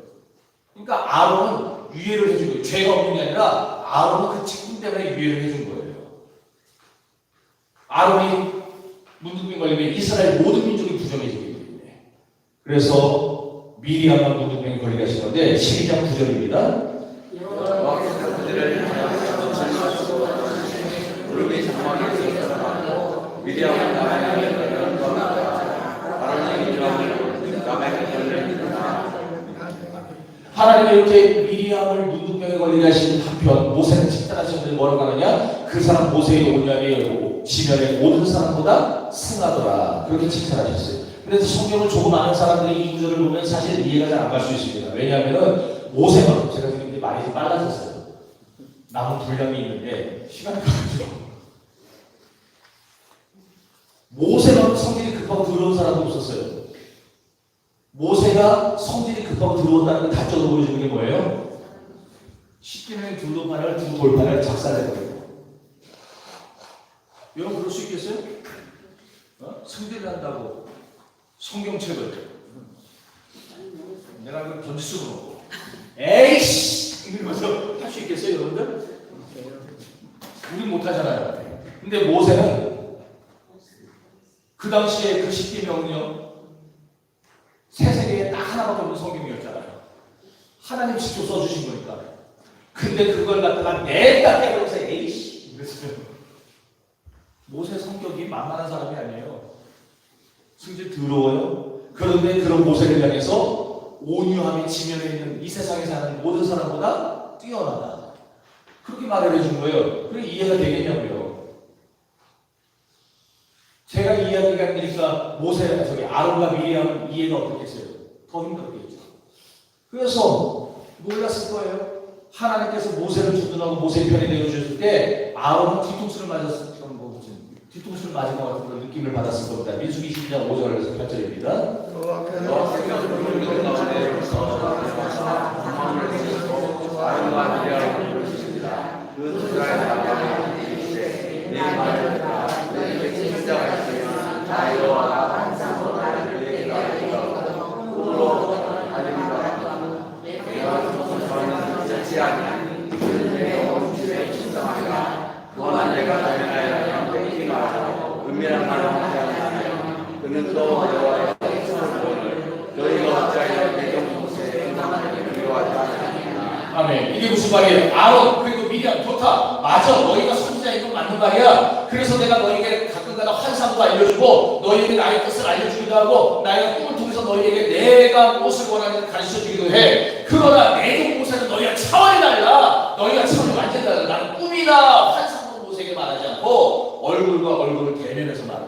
그러니까 아론은 유예를 해준 거예요. 죄가 없는 게 아니라 아론은 그 직분 때문에 유예를 해준 거예요. 아론이 문둥병 걸리면 이스라엘 모든 민족이 부정해지기 때문에. 그래서 미리암과 문둥병에 걸리게 하시는데 12장 9절입니다. 하나님이 이렇게 미리암을 문둥병에 걸리게 하시는 한편 모세는 칭찬하시는데 뭐라고 하느냐? 그 사람 모세의 온유함이 지면의 모든 사람보다 승하더라. 그렇게 칭찬하셨어요. 그래서 성경을 조금 아는 사람들이 이 구절을 보면 사실 이해가 잘 안 갈 수 있습니다. 왜냐하면 모세가, 제가 지금 이제 말이 좀 빨라졌어요. 남은 분량이 있는데 시간이 가죠. 모세만 성질이 급하고 더러운 사람도 없었어요. 모세가 성질이 급하고 들어온다는 걸 단적으로 보여주는 게 뭐예요? 십계명의 두 돌판을 작살내버려요. 여러분 그럴 수 있겠어요? 승질을 한다고 성경책을 내가 그걸 던질 수는 없고 에이씨! 이러면서 할 수 있겠어요 여러분들? 우린 못하잖아요. 근데 모세는 그 당시에 그 십계명은요 새 세계에 딱 하나밖에 없는 성경이었잖아요. 하나님 직접 써주신 거니까. 근데 그걸 갖다가 냈다 빼고서 에이씨 이랬어요. 모세 성격이 만만한 사람이 아니에요. 승질 더러워요. 그런데 그런 모세를 향해서 온유함이 지면에 있는 이 세상에 사는 모든 사람보다 뛰어나다. 그렇게 말을 해준 거예요. 그게 이해가 되겠냐고요. 제가 이야기가 안 되니까 아론과 미리암은 이해가 어떻겠어요? 더 힘들었겠죠. 그래서 놀랐을 거예요. 하나님께서 모세를 주둔하고 모세의 편에 내어주셨을 때 아론은 뒤통수를 맞은 것 같은 그런 느낌을 받았을 겁니다. 민수기 12장 5절에서 8절입니다. 은밀한 말로 하지 그는 또 여호와의 손을 너희가 어찌하여 내정 모세에 그리워하지 않느냐. 아멘. 이게 무슨 말이에요? 아론 그리고 미리암 좋다. 맞아. 너희가 선지자인 건 맞는 말이야. 그래서 내가 너희에게 가끔가다 환상도 알려주고 너희에게 나의 뜻을 알려주기도 하고 나의 꿈을 통해서 너희에게 내가 무엇을 원하는지 가르쳐주기도 해. 그러나 내정 모세는 너희가 차원이 달라. 너희가 차원이 완전히 달라. 나는 꿈이나 환상으로 모세에게 말하지 않고 얼굴과 얼굴을 대면해서 말해.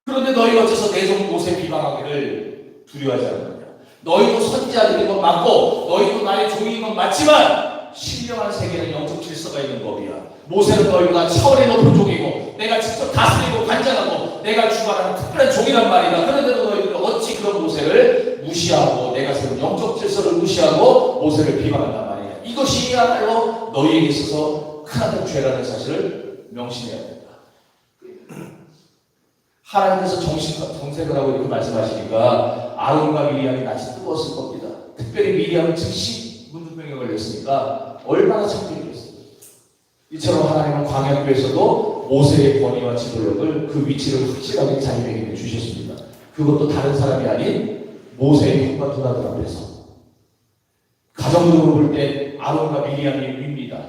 그런데 너희가 어째서 내정 모세 비방하기를 두려워하지 않느냐. 너희도 선지자들인 건 맞고 너희도 나의 종인 건 맞지만 신령한 세계는 영적 질서가 있는 법이야. 모세는 너희보다 차원이 높은 종이고 내가 직접 다스리고 관장하고 내가 주관하는 특별한 종이란 말이다. 그런데도 너희들은 어찌 그런 모세를 무시하고 내가 세운 영적 질서를 무시하고 모세를 비방한단 말이야. 이것이야말로 너희에게 있어서 크나큰 죄라는 사실을 명심해야 된다. 하나님께서 정색을 하고 이렇게 말씀하시니까 아론과 미리암이 낯이 뜨거웠을 겁니다. 특별히 미리암은 즉시 문둥병에 걸렸으니까 얼마나 창피했겠어요. 이처럼 하나님은 광야교에서도 모세의 권위와 지도력을 그 위치를 확실하게 자기에게 주셨습니다. 그것도 다른 사람이 아닌 모세의 형과 누나들 앞에서. 가정적으로 볼 때 아론과 미리암이 위입니다.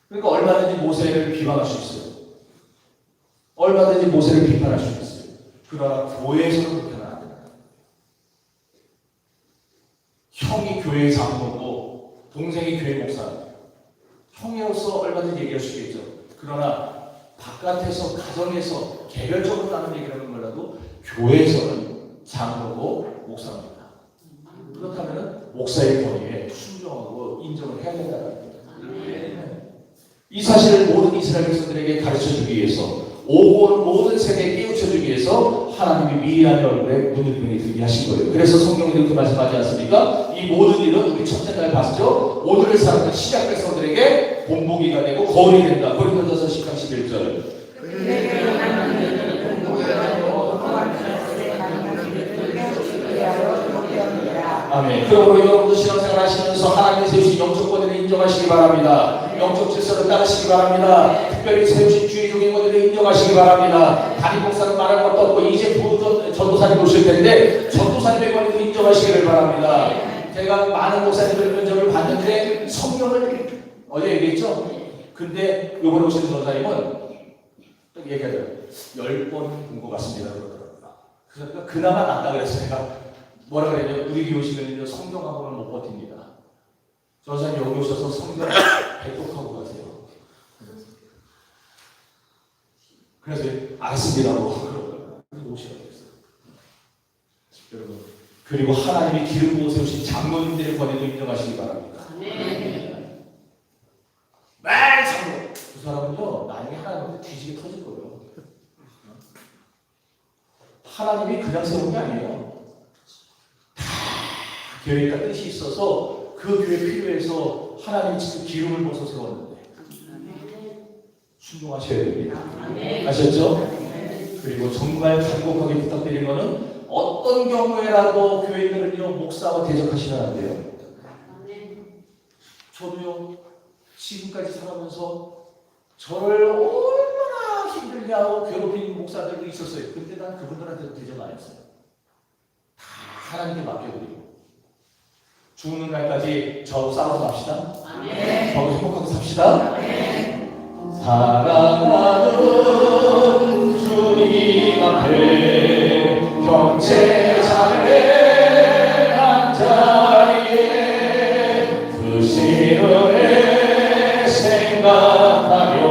그러니까 얼마든지 모세를 비방할 수 있어요. 얼마든지 모세를 비판할 수 있어요. 그러나 교회에서는 그렇게는 안 된다. 형이 교회의 장로고 동생이 교회 목사입니다. 형이로서 얼마든지 얘기할 수 있겠죠. 그러나 바깥에서 가정에서 개별적으로 나는 얘기를 하는 거라도 교회에서는 장로고 목사입니다. 그렇다면 목사의 권위에 순종하고 인정을 해야 된다는 겁니다. 이 사실을 모든 이스라엘 백성들에게 가르쳐주기 위해서 오고 오는 모든 세대에 깨우쳐주기 위해서 하나님이 미리암의 얼굴에 문둥병이 들게 하신 거예요. 그래서 성경이 이렇게 말씀하지 않습니까? 이 모든 일은 우리 첫째 날 봤죠? 오늘을 사는 시작 백성들에게 본보기가 되고 거울이 된다. 고린도전서 10장 11절. 아멘. 그러므로 여러분도 신앙생활 하시면서 하나님이 세우신 영적 권위를 인정하시기 바랍니다. 영적 질서를 따르시기 바랍니다. 특별히 세우신 주의적인 권위를 인정하시기 바랍니다. 담임 목사는 말할 것도 없고 이제 전도사님 오실 텐데 전도사님의 권위도 인정하시기를 바랍니다. 제가 많은 목사님들 면접을 봤는데 성경을 어제 얘기했죠? 근데 요번에 오시는 전도사님은 딱 얘기하더라고요. 10번 본 것 같습니다. 그러더라고요. 그러니까 그나마 낫다 그랬어요. 제가 뭐라 그랬냐? 우리 교회 오시면 성경 한 번은 못 버팁니다. 전사님 여기 오셔서 성경 배독하고 가세요. 그래서 알았습니다고 그러더라고요. 오시라고 했어요. 여러분, 그리고 하나님이 기름 부어 세우신 장로님들의 권위도 인정하시기 바랍니다. 말 장로! 그 사람은요, 나중에 하나님한테 뒤지게 터질 거예요. 하나님이 그냥 세운 게 아니에요. 교회가 뜻이 있어서 그 교회 필요해서 하나님이 지금 기름을 부어서 세웠는데 순종하셔야 됩니다. 아셨죠? 그리고 정말 간곡하게 부탁드리는 것은 어떤 경우에라도 교회들은요 목사와 대적하시면 안 돼요. 저도요 지금까지 살아면서 저를 얼마나 힘들게 하고 괴롭히는 목사들도 있었어요. 근데 난 그분들한테도 대적 안 했어요. 다 하나님께 맡겨드리고 죽는 날까지 저하고 싸워서 삽시다. 저하고 행복하고 삽시다. 사랑하는 주님 앞에 경제자의 한 자리에 그 시련에 생각하며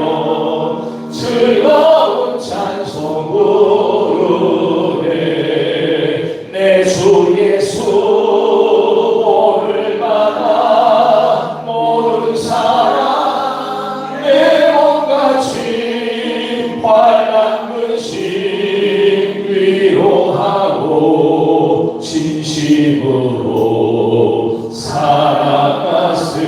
즐거운 찬송 부르네. 내 주 예수 진심으로 사랑하세.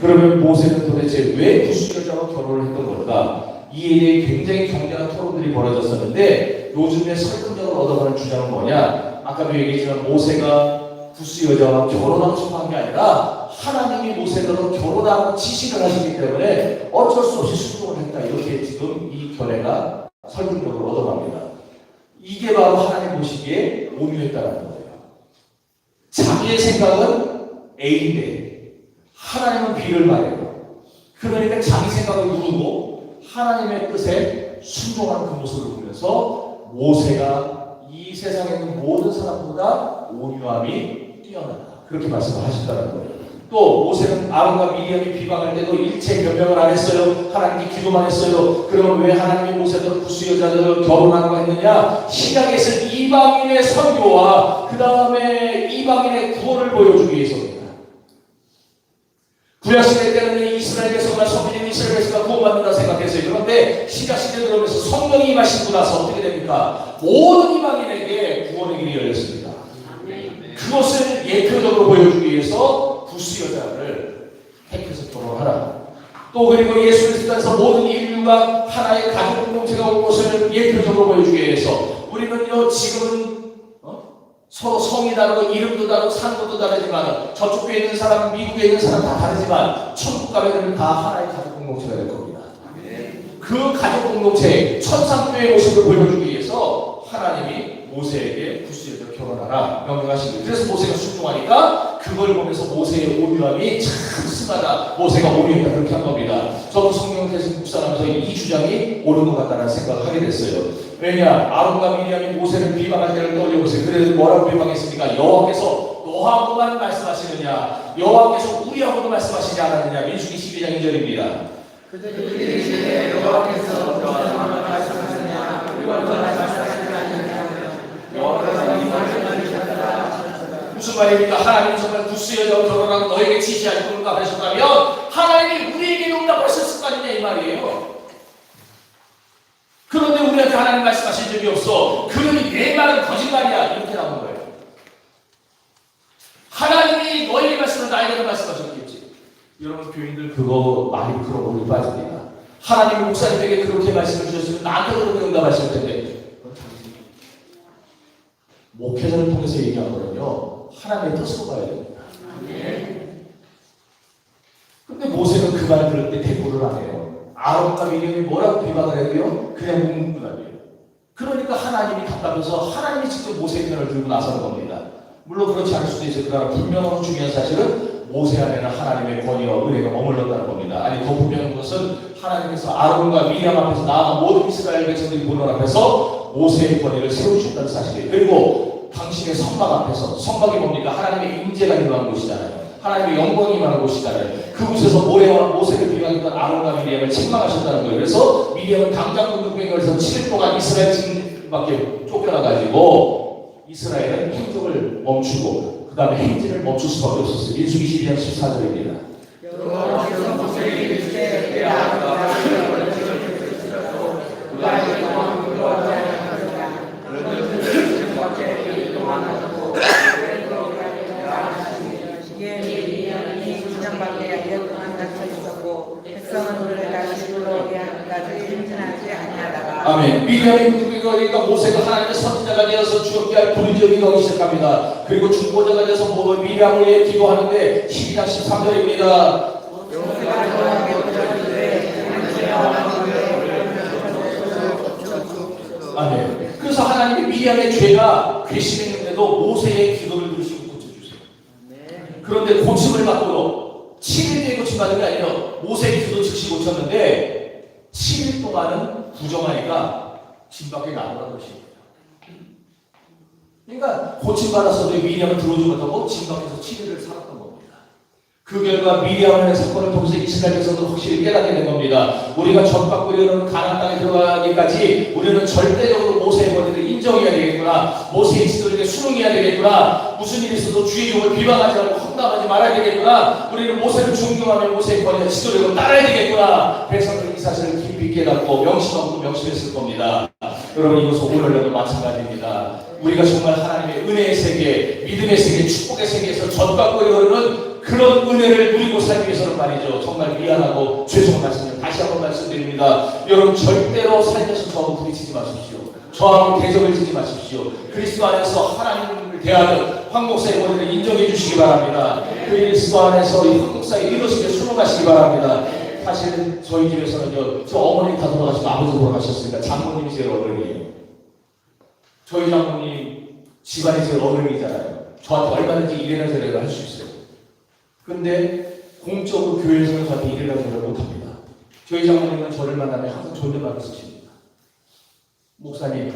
그러면 모세는 도대체 왜 구스 여자와 결혼을 했던 걸까? 이에 대해 굉장히 경쟁한 토론들이 벌어졌었는데 요즘에 설득력을 얻어가는 주장은 뭐냐? 아까도 얘기했지만 모세가 구스 여자와 결혼하고 싶어 한 게 아니라 하나님이 모세로 결혼하고 지시를 하시기 때문에 어쩔 수 없이 순종을 했다. 이렇게 지금 이 견해가 설득력을 얻어갑니다. 이게 바로 하나님 보시기에 온유했다는 거예요. 자기의 생각은 A인데 하나님은 B를 말해요. 그러니까 자기 생각을 누르고 하나님의 뜻에 순종하는 그 모습을 보면서 모세가 이 세상에 있는 모든 사람보다 온유함이 뛰어나다. 그렇게 말씀을 하신다는 거예요. 또 모세는 아론과 미리암이 비방할 때도 일체 변명을 안 했어요. 하나님께 기도만 했어요. 그러면 왜 하나님이 모세도 구스 여자들을 결혼하고 했느냐? 시작에서 이방인의 선교와 그 다음에 이방인의 구원을 보여주기 위해서입니다. 구약시대 때는 이스라엘에서만 성민인 이스라엘에서만 구원받는다 생각했어요. 그런데 신약시대 들어오면서 성령이 임하시고 나서 어떻게 됩니까? 모든 이방인에게 구원의 길이 열렸습니다. 그것을 예표적으로 보여주기 위해서 구스 여자를 택해서 결혼하라. 또 그리고 예수 그리스도에서 모든 인류가 하나의 가족 공동체가 올 것을 예표적으로 보여주기 위해서 우리는요 지금은 서로 성이 다르고 이름도 다르고 산도도 다르지만 저쪽 교회에 있는 사람, 미국에 있는 사람 다 다르지만 천국 가게 되면 다 하나의 가족 공동체가 될 겁니다. 그 가족 공동체 천상교회의 모습을 보여주기 위해서 하나님이 모세에게 구스 여자를 결혼하라 명령하시고 그래서 모세가 순종하니까 그걸 보면서 모세의 온유함이 참 심하다. 모세가 온유했다 그렇게 한 겁니다. 저도 성경 계속 묵상하면서 이 주장이 옳은 것 같다는 생각을 하게 됐어요. 왜냐? 아론과 미리암이 모세를 비방할 때를 떠올려보세요. 그래서 뭐라고 비방했습니까? 여호와께서 너하고만 말씀하시느냐? 여호와께서 우리하고도 말씀하시지 않았느냐? 민수기 12장 2절입니다. 그들이 여호와께서 너하고만 말씀하시느냐? 우리와도 말씀하시지 않느냐? 여호와께서 이 말씀을 하셨다. 무슨 말입니까? 하나님이 정말 구스 여자와 결혼하고 너에게 지시하지 그런가 하셨다면 하나님이 우리에게 응답하셨을 거 아니냐 이 말이에요. 그런데 우리한테 하나님 말씀하신 적이 없어. 그러니 내 말은 거짓말이야. 이렇게 나오는 거예요. 하나님이 너에게 말씀을 나에게도 말씀하셨겠지. 여러분 교인들 그거 많이 그런 거에 빠집니다. 하나님이 목사님에게 그렇게 말씀을 주셨으면 나한테도 그렇게 응답하실 텐데 목회자를 통해서 얘기한 거는요 하나님의 뜻으로 가야 됩니다. 근데 모세는 그 말 들을 때 대꾸를 안 해요. 아론과 미리암이 뭐라고 비방을 해도요 그냥 묵묵부답이에요. 그러니까 하나님이 답답해서 하나님이 직접 모세의 편을 들고 나서는 겁니다. 물론 그렇지 않을 수도 있어요. 그러나 분명하고 중요한 사실은 모세 안에는 하나님의 권위와 은혜가 머물렀다는 겁니다. 아니 더 분명한 것은 하나님께서 아론과 미리암 앞에서 나아가 모든 이스라엘 백성들이 보는 앞에서 모세의 권위를 세우셨다는 사실이에요. 그리고 당신의 선막 앞에서 선막이 뭡니까? 하나님의 임재가 임하는 곳이잖아요. 하나님의 영광이 임하는 곳이잖아요. 그곳에서 모세를 비방했던 아론과 미리암을 책망하셨다는 거예요. 그래서 미리암은 당장 공동병에서 7일 동안 이스라엘 진밖에 쫓겨나가지고 이스라엘은 행적을 멈추고 그 다음에 행진을 멈출 수밖에 없었어요. 민수기 12장 14절입니다. 여호와께서 모세에게 이르시되 내 아론과 미리암을 지키시고 그가 이 동안 불러오지 않았느냐 그런즉 그들 밖에 이 동안 하고 이에 미리암이 주장 밖에 여동안 갇혀 있었고 백성은 그를 다시 불러오게 하기까지 행진하지 아니하다가 아멘. 미리암이 그러니까 모세가 하나님의 선지자가 되어서 죽게 할 불의적이 나오기 시작합니다. 그리고 중보자가 돼서 미리암을 위해 기도하는데 12장 13절입니다. 아멘. 그래서 하나님이 미리암의 죄가 괘씸했는데도 모세의 기도를 들으시고 고쳐주세요. 그런데 고침을 받고 7일 뒤에 고침받은 게 아니라 모세의 기도 즉시 고쳤는데 7일 동안은 부정하니까 진 밖에 나오라는 것입니다. 그러니까 고침받았어도 미리암을 들어오지 못하고 진 밖에서 7일을 살았던 겁니다. 그 결과 미리암의 사건을 통해서 이스라엘에서도 확실히 깨닫게 된 겁니다. 우리가 전받고 이르는 가나안 땅에 들어가기까지 우리는 절대적으로 모세의 권위를 인정해야 되겠구나. 모세의 지도에게 순응해야 되겠구나. 무슨 일이 있어도 주의 종을 비방하지 않고 험담하지 말아야 되겠구나. 우리는 모세를 존경하며 모세의 권위와 지도를 따라야 되겠구나. 백성들은 이 사실을 깊이 깨닫고 명심하고 명심했을 겁니다. 여러분 이것은 오늘날도 마찬가지입니다. 우리가 정말 하나님의 은혜의 세계, 믿음의 세계, 축복의 세계에서 전받고 이르는 그런 은혜를 누리고 살기 위해서는 말이죠. 정말 미안하고 죄송한 말씀을 다시 한번 말씀드립니다. 여러분 절대로 살면서 저하고 부딪히지 마십시오. 저하고 대적을 지지 마십시오. 그리스도 안에서 하나님을 대하는 황 목사의 권위를 인정해 주시기 바랍니다. 그 일수 안에서 이 황 목사의 리더십에 순응하시기 바랍니다. 사실 저희 집에서는요, 저 어머니 다 돌아가시고 아버지 돌아가셨으니까 장모님이 제일 어른이에요. 저희 장모님 집안이 제일 어른이잖아요. 저한테 얼마든지 이래라 저래라 할 수 있어요. 근데 공적으로 교회에서는 저한테 이래라 저래라 못합니다. 저희 장모님은 저를 만나면 항상 존댓말을 쓰십니다. 목사님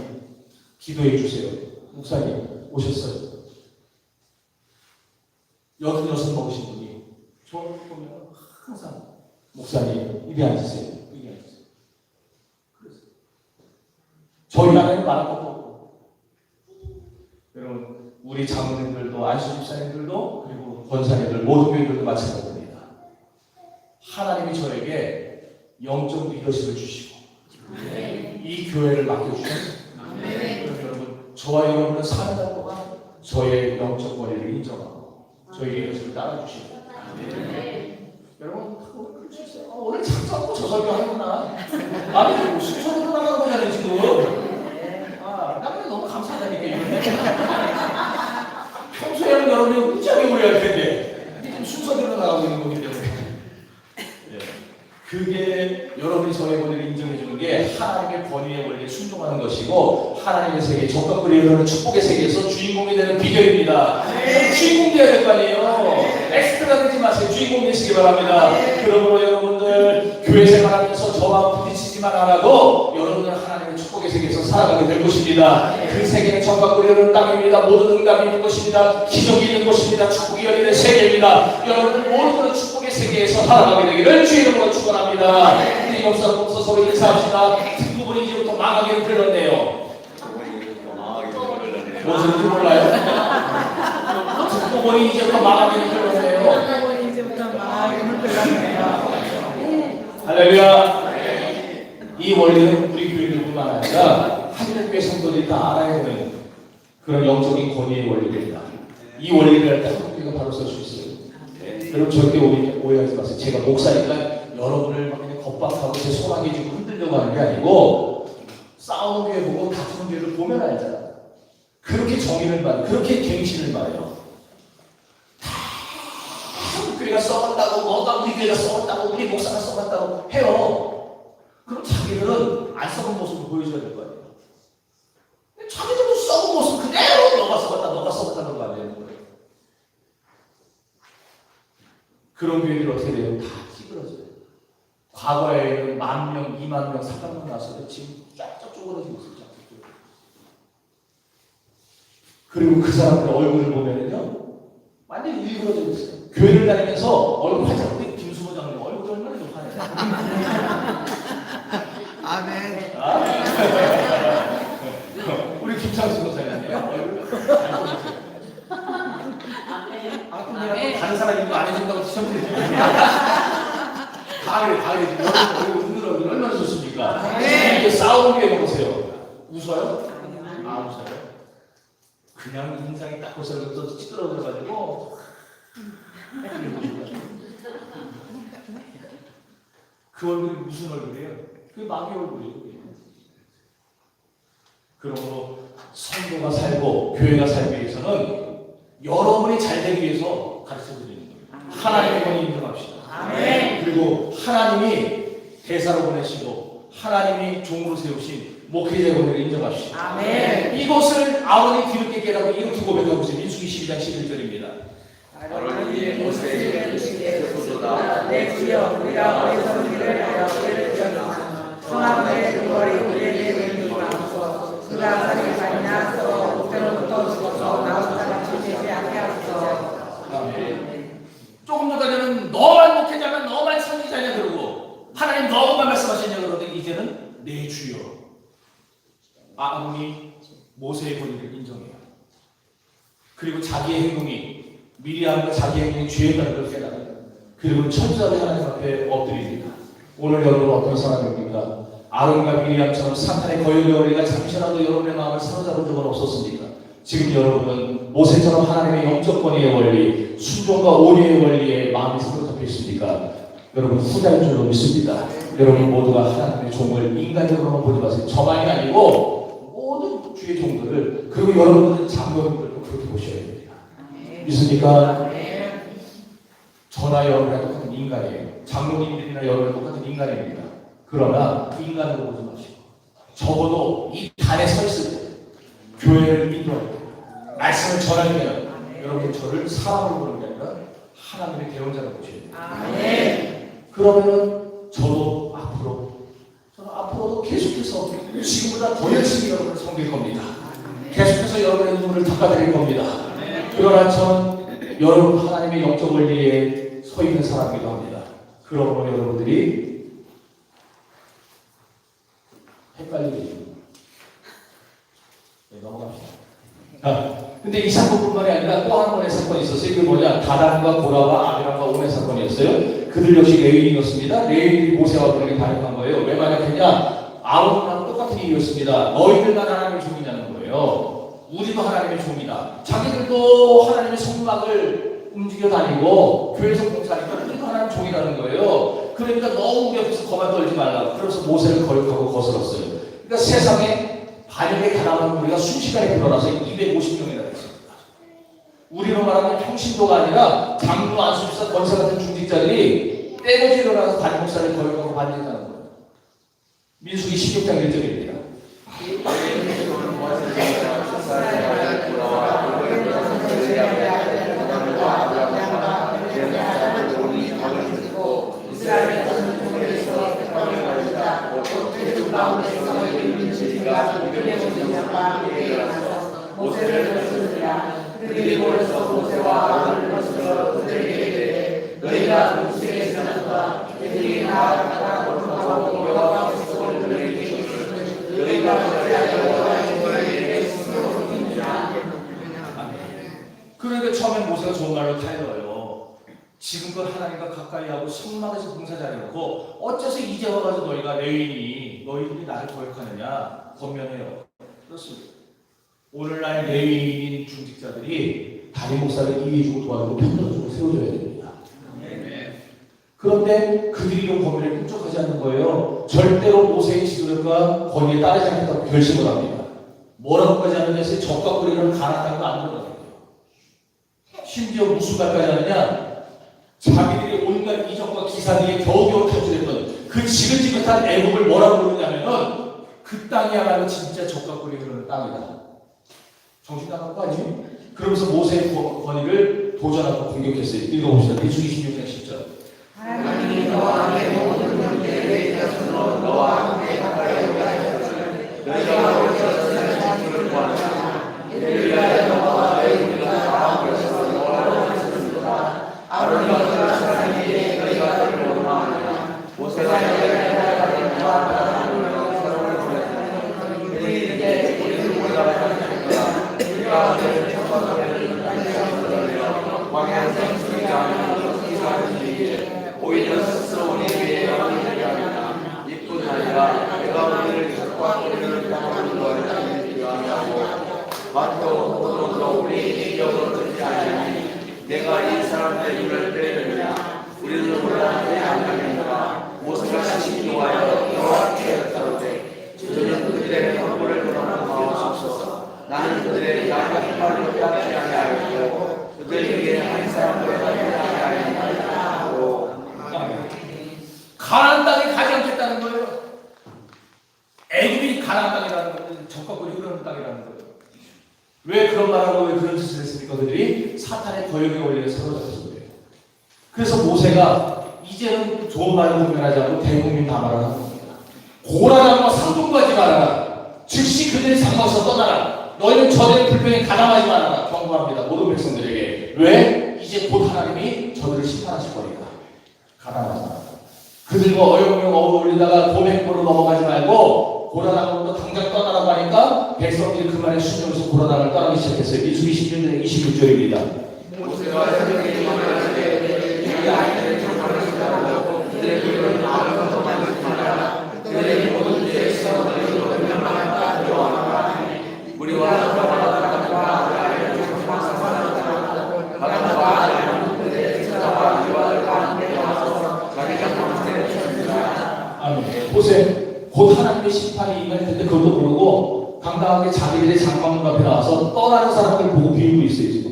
기도해 주세요. 목사님 오셨어요. 86 먹으신 분이 저 보면 항상 목사님 이리 앉으세요. 이리 앉으세요. 그래서 저희 안에는 말할 것도 없고, 여러분 우리 장로님들도 안수 집사님들도 그리고 권사님들 모든 교인들도 마찬가지입니다. 하나님이 저에게 영적 리더십을 주시고 이 교회를 맡겨주셨습니다. 그럼 여러분 저와 여러분은 3년 동안 저의 영적 권위를 인정하고 저희 리더십을 따라주시고 여러분 그럴 수 있어요. 오늘 참 잡고 저 설교하는구나. 아니 순서대로 나가는 거잖아요 지금. 나는 너무 감사하다니까. 평소에는 여러분이 무지하게 오해할 텐데 지금 순서대로 나가고 있는 거기 때문에 그게 여러분이 저의 권위를 인정해 주는 게 하나님의 권위의 원리에 순종하는 것이고 하나님의 세계, 적각으로 이루는 축복의 세계에서 주인공이 되는 비결입니다. 주인공 되어야 될 거 아니에요. 엑스트라 되지 마세요. 주인공 되시기 바랍니다. 그러므로 여러분들 교회 생활하면서 저와 부딪히지만 안 하고 여러분들 하나님의 축복의 세계에서 살아가게 될 것입니다. 그 세계는 적각으로 이루는 땅입니다. 모든 응답이 있는 것입니다. 기적이 있는 것입니다. 축복이 열리는 세계입니다. 여러분들 모든 축복의 세계에서 살아가게 되기를 주의 이름으로 축원합니다. 우리 역사를 보면서 서로 인사합시다. 특구분이 이제부터 망하기를 빌었네요. 무슨 줄 몰라요? 특구분이 이제부터 망하기를 빌었네요. 이제부터 망하기를 빌었네요. 할렐루야. 이 원리는 우리 교인들뿐만 아니라 하늘교회 성도들이 다 알아야 되는 그런 영적인 권위의 원리입니다. 이 원리를 할 때 한국교회가 바로 설 수 있어요. 여러분 절대 오해하지 마세요. 제가 목사니까 여러분을 막 그냥 겁박하고 제 소나기 주고 흔들려고 하는 게 아니고 싸우는 교회 보고 다투는 교회를 보면 알잖아. 그렇게 정의를 말해요. 그렇게 갱신을 말해요. 한국 교회가 썩었다고 뭐가 우리 교회가 썩었다고 우리 목사가 썩었다고 해요. 그럼 자기들은 안 썩은 모습을 보여줘야 될 거 아니에요. 자기들도 썩은 모습 그대로 너가 썩었다는 거 아니에요. 그런 교회들이 어떻게 돼요? 다 찌그러져요. 과거에는 10,000명, 20,000명, 30,000명 나왔어요. 지금 쫙쫙 쪼그러지고 있어요. 그리고 그 사람들 얼굴을 보면은요, 완전히 일그러져 있어요. 교회를 다니면서 얼굴 화장, 우리 김수모 장님 얼굴 얼마나 좀 화내요. 아멘. 우리 김창수 목사님이요. 얼굴 근데 다른 사람이 이거 안 해준다고 시험 들지 다 그래. 얼굴 흔들어 얼마나 좋습니까? 이게 싸우는 게 보세요. 웃어요? 웃어요. 그냥 인상이 딱 벌써부터 찌그러져가지고 그 얼굴이 무슨 얼굴이에요? 그게 마귀 얼굴이에요. 그러므로 성도가 살고 교회가 살기 위해서는 여러분이 잘 되기 위해서 가르쳐드리는 거예요. 하나님의 권위 인정합시다. 아멘. 그리고 하나님이 대사로 보내시고 하나님이 종으로 세우신 목회자의 권위를 인정합시다. 아멘. 이것을 아론이 뒤늦게 깨닫고 이렇게 고백하고 있어요. 민수기 12장 11절입니다. 아론이 모세에게 주소서다. 내 주여 우리가 어디서 우리를 하여 우리를 지었나 성함의 등거리 우리에게 내리옵소서. 그가 살이 가냐 서 목표로부터 죽어서 나온 자가 지지 않게 하소서. 아멘. 조금 전까지는 너만 목회자면 너만 선지자냐 그러고 하나님 너만 말씀하시냐 그러더니 이제는 내 주여. 아론이 모세의 권위를 인정해요. 그리고 자기의 행동이 미리암과 자기의 행동이 죄였다는 걸 깨달아요. 그리고 천사로 하나님 앞에 엎드립니다. 오늘 여러분 어떤 사람입니까? 아론과 미리암처럼 사탄의 거역의 원리가 잠시라도 여러분의 마음을 사로잡은 적은 없었습니까? 지금 여러분은 모세처럼 하나님의 영적 권위의 원리, 순종과 온유의 원리에 마음이 사로잡혀 있습니까? 여러분 후자인 줄로 믿습니다. 여러분 모두가 하나님의 종을 인간적으로만 보지 마세요. 저만이 아니고 모든 주의 종들을, 그리고 여러분들은 장로님들도 그렇게 보셔야 됩니다. 믿습니까? 저나 여러분이랑 똑같은 인간이에요. 장로님들이나 여러분이랑 똑같은 인간입니다. 그러나 인간으로 보지 마시고 적어도 이 단에 서 있을 때 교회를 인도할 때 말씀을 전할 때는 여러분 저를 사람으로 보는 게 아니라 하나님의 대원자로 보셔야 돼요. 그러면은 저는 앞으로도 계속해서 지금보다 더 열심히 여러분을 섬길 겁니다. 계속해서 여러분의 눈물을 닦아드릴 겁니다. 그러나 저는 여러분 하나님의 영적 원리에 서 있는 사람이기도 합니다. 그러므로 여러분들이 헷갈리죠. 네, 넘어갑시다. 근데 이 사건뿐만이 아니라 또 한 번의 사건이 있었어요. 이게 뭐냐? 다단과 고라와 아비람과 온의 사건이었어요. 그들 역시 레위인이었습니다. 레위인이 모세와 그에게 반역한 거예요. 왜 반역했냐? 아론하고 똑같은 이유였습니다. 너희들만 하나님의 종이냐는 거예요. 우리도 하나님의 종이다. 자기들도 하나님의 성막을 움직여 다니고 교회에서 봉사하니까 우리도 하나님의 종이라는 거예요. 그러니까 너무 우리 옆에서 거만 떨지 말라고. 그래서 모세를 거역하고 거슬렀어요. 그러니까 세상에 반역에 가담한 우리가 순식간에 불어나서 250명이나 됐습니다. 우리로 말하면 평신도가 아니라 장로, 안수집사, 권사 같은 중직자들이 떼거지 일어나서 담임 목사를 거역하고 반대한다는 거예요. 민수기 16장 1절입니다. 모세를 거스르라. 그들이 모여서 모세와 아론을 거스러 그들에게 이르되 너희가 모세의 전과 그들이 나아가다가 거룩하고 여호와께서 그들에게 이르시되 너희가 그들에게 여호와의 너희에게 스스로이니라. 그러니까 처음에 모세가 좋은 말로 타이러요. 지금껏 하나님과 가까이 하고 성막에서 봉사 잘해놓고 어째서 이제 와가지고 너희가 레위인이 너희들이 나를 거역하느냐 권면해요. 그렇습니다. 오늘날 레위인 중직자들이 담임 목사를 이해해주고 도와주고 편들어주고 세워줘야 됩니다. 그런데 그들이 이런 권면을 꿈쩍하지 않는 거예요. 절대로 모세의 지도력과 권위에 따르지 않겠다고 결심을 합니다. 뭐라고까지 하느냐 해서 적과 꼬리를 갈아타고 안 들어가요. 심지어 무슨 말까지 하느냐, 자기들이 온갖 이적과 기사들이 겨우겨우 캡출했던 그 지긋지긋한 애국을 뭐라고 부르냐면은 그 땅이야말로 진짜 적과 꼬리 흐르는 땅이다. 정신 나간 거 아니에요? 그러면서 모세의 권위를 도전하고 공격했어요. 읽어봅시다. 민수기 26장 10절. 하나님이 너와 함께 모든 문제에 있어서 너와 함께 가까이 오게 하셨으니 너희가 오셔서 하나님을 구하라. 이를 위하여 너와 너희 우리가 다 오셔서 너와 하셨습니다. 아론이 너희가 사람에게 너희가 그를 원하느냐. 모세가 너희를 하나님과 바라보며 서로를 보냈더니 그들이 이르되 우리는 우리가 바라보니까 우리가 너희를 청소하기를 달려서 왕의 생수가 아니고 기사하는 일에 오히려 스스로 우리 위에 영광을 하리라. 이뿐 아니라 내가 우리를 적과 우리를 당하는 것을 위하고 맛도 포도도 우리 인격으로 듣지 아니하니 내가 이 사람들의 입을 빼느냐 우리는 혼란하지 아니하니까. 모세가 시기하여 여호와께 여짜오되 주는 그들의 허물을 돌아보옵소서. 나는 그들의 약한 말로 따르지 아니하였고 그들에게 한 사람도 따르지 아니하였다 하고. 가나안 땅에 가지 않겠다는 거예요. 애굽이 가나안 땅이라는 거예요. 적과 꼬리 흐르는 땅이라는 거예요. 왜 그런 말하고 왜 그런 짓을 했습니까? 그들이 사탄의 거역의 원리에 사로잡혀서 그래요. 그래서 모세가 이제는 좋은 말을 공면하지 않고 대국민 다 말하는 겁니다. 고라당과 상종하지 말아라. 즉시 그들의 상관에서 떠나라. 너희는 저들의 불평에 가담하지 말아라. 경고합니다. 모든 백성들에게. 왜? 이제 곧 하나님이 저들을 심판하실 거니까. 가담하지 말아라. 그들과 어영영 어울리다가 고백으로 넘어가지 말고 고라당으로 당장 떠나라고 하니까 백성들이 그 말에 순종해서 고라당을 떠나기 시작했어요. 민수기 16장 26절입니다. 모세가 새벽에 일어나는데 이 아이들을 청소하시라고 그들의 입을 아무것도 만들지 말라. 그들의 모든 죄에서 너희로 변명하였다 여호와가 우리와 너와 아이를 청소하사 바람과 아이는 그들의 제사와 유아들과 함께 와서 자기가 당신을 쳤습니다. 아멘. 보세요. 곧 하나님의 심판이 임할 텐데 그것도 모르고 당당하게 자기들의 장막문 앞에 나와서 떠나는 사람들 보고 비우고 있어요. 지금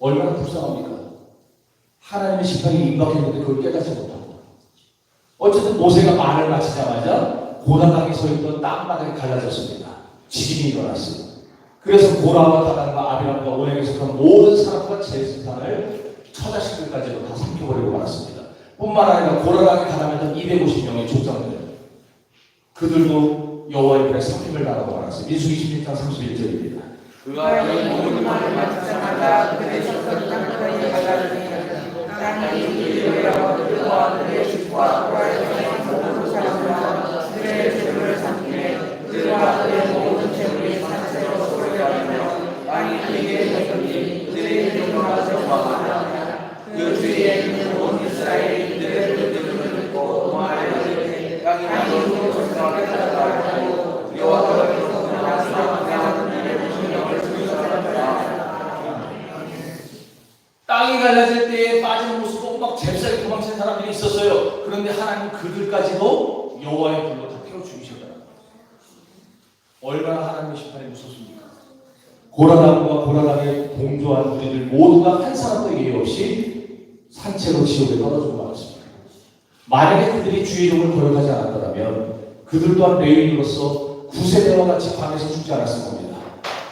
얼마나 불쌍합니까? 하나님의 심판이 임박했는데 그걸 깨닫지 못하고. 어쨌든 모세가 말을 마치자마자 고라 땅에 서 있던 땅바닥이 갈라졌습니다. 지진이 일어났어요. 그래서 고라와 다단과 아비람과 오행에 속한 모든 사람과 제사산을 처자식들까지도 다 삼켜버리고 말았습니다. 뿐만 아니라 고라 땅에 가담했던 250명의 족장들, 그들도 여호와의 불에 삼킴을 당하고 말았어요. 민수기 16장 31절입니다. 그가 이 모든 말을 마치자마자 그들의 젖은 땅바닥이 갈라지니 땅이 이르러 그와 그의 집과 고라의 모든 사람과 그의 재물을 삼키매 그와 그의 모든 재물이 산채로 쏠려가며 땅이 그에게 되더니 그들의 이름과 정화하며 그 주위에 있는 온 이스라엘이 그들의 듣는 듣고 말하되 땅이 나도 조상하게 하고 여호와께서 땅이 갈라질 때에 빠진 모습으로 막 잽싸게 도망치는 사람들이 있었어요. 그런데 하나님 그들까지도 여호와의 불로 다 태워 죽이셨더라고요. 얼마나 하나님의 심판이 무섭습니까? 고라당과 고라당에 동조한 우리들 모두가 한 사람도 예외 없이 산채로 지옥에 떨어지고 말았습니다. 만약에 그들이 주의 이름을 거역하지 않았더라면 그들 또한 레위인으로서 9세대와 같이 광에서 죽지 않았을 겁니다.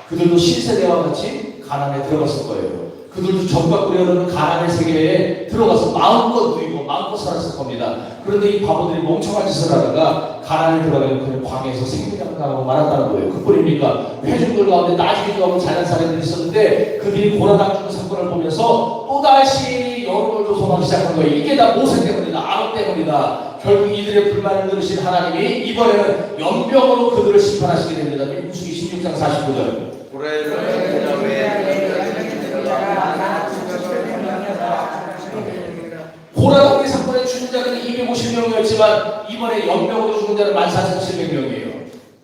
그들도 10세대와 같이 가나안에 들어갔을 거예요. 그들도 적과 끓여오는 가나안의 세계에 들어가서 마음껏 누이고 마음껏 살았을 겁니다. 그런데 이 바보들이 멍청한 짓을 하다가 가나안에 들어가면 그냥 광에서 생명당하고 말았다는 거예요. 그뿐입니까? 회중들 가운데 나중에 하고 잘난 사람들이 있었는데 그들이 고라당 죽은 사건을 보면서 또다시 여론을 조성하기 시작한 거예요. 이게 다 모세 때문이다. 아론 때문이다. 결국 이들의 불만을 들으신 하나님이 이번에는 연병으로 그들을 심판하시게 됩니다. 민수기 16장 49절. 고라당의 사건에 죽은 자는 250명이었지만 이번에 연병으로 죽은 자는 14,700명이에요.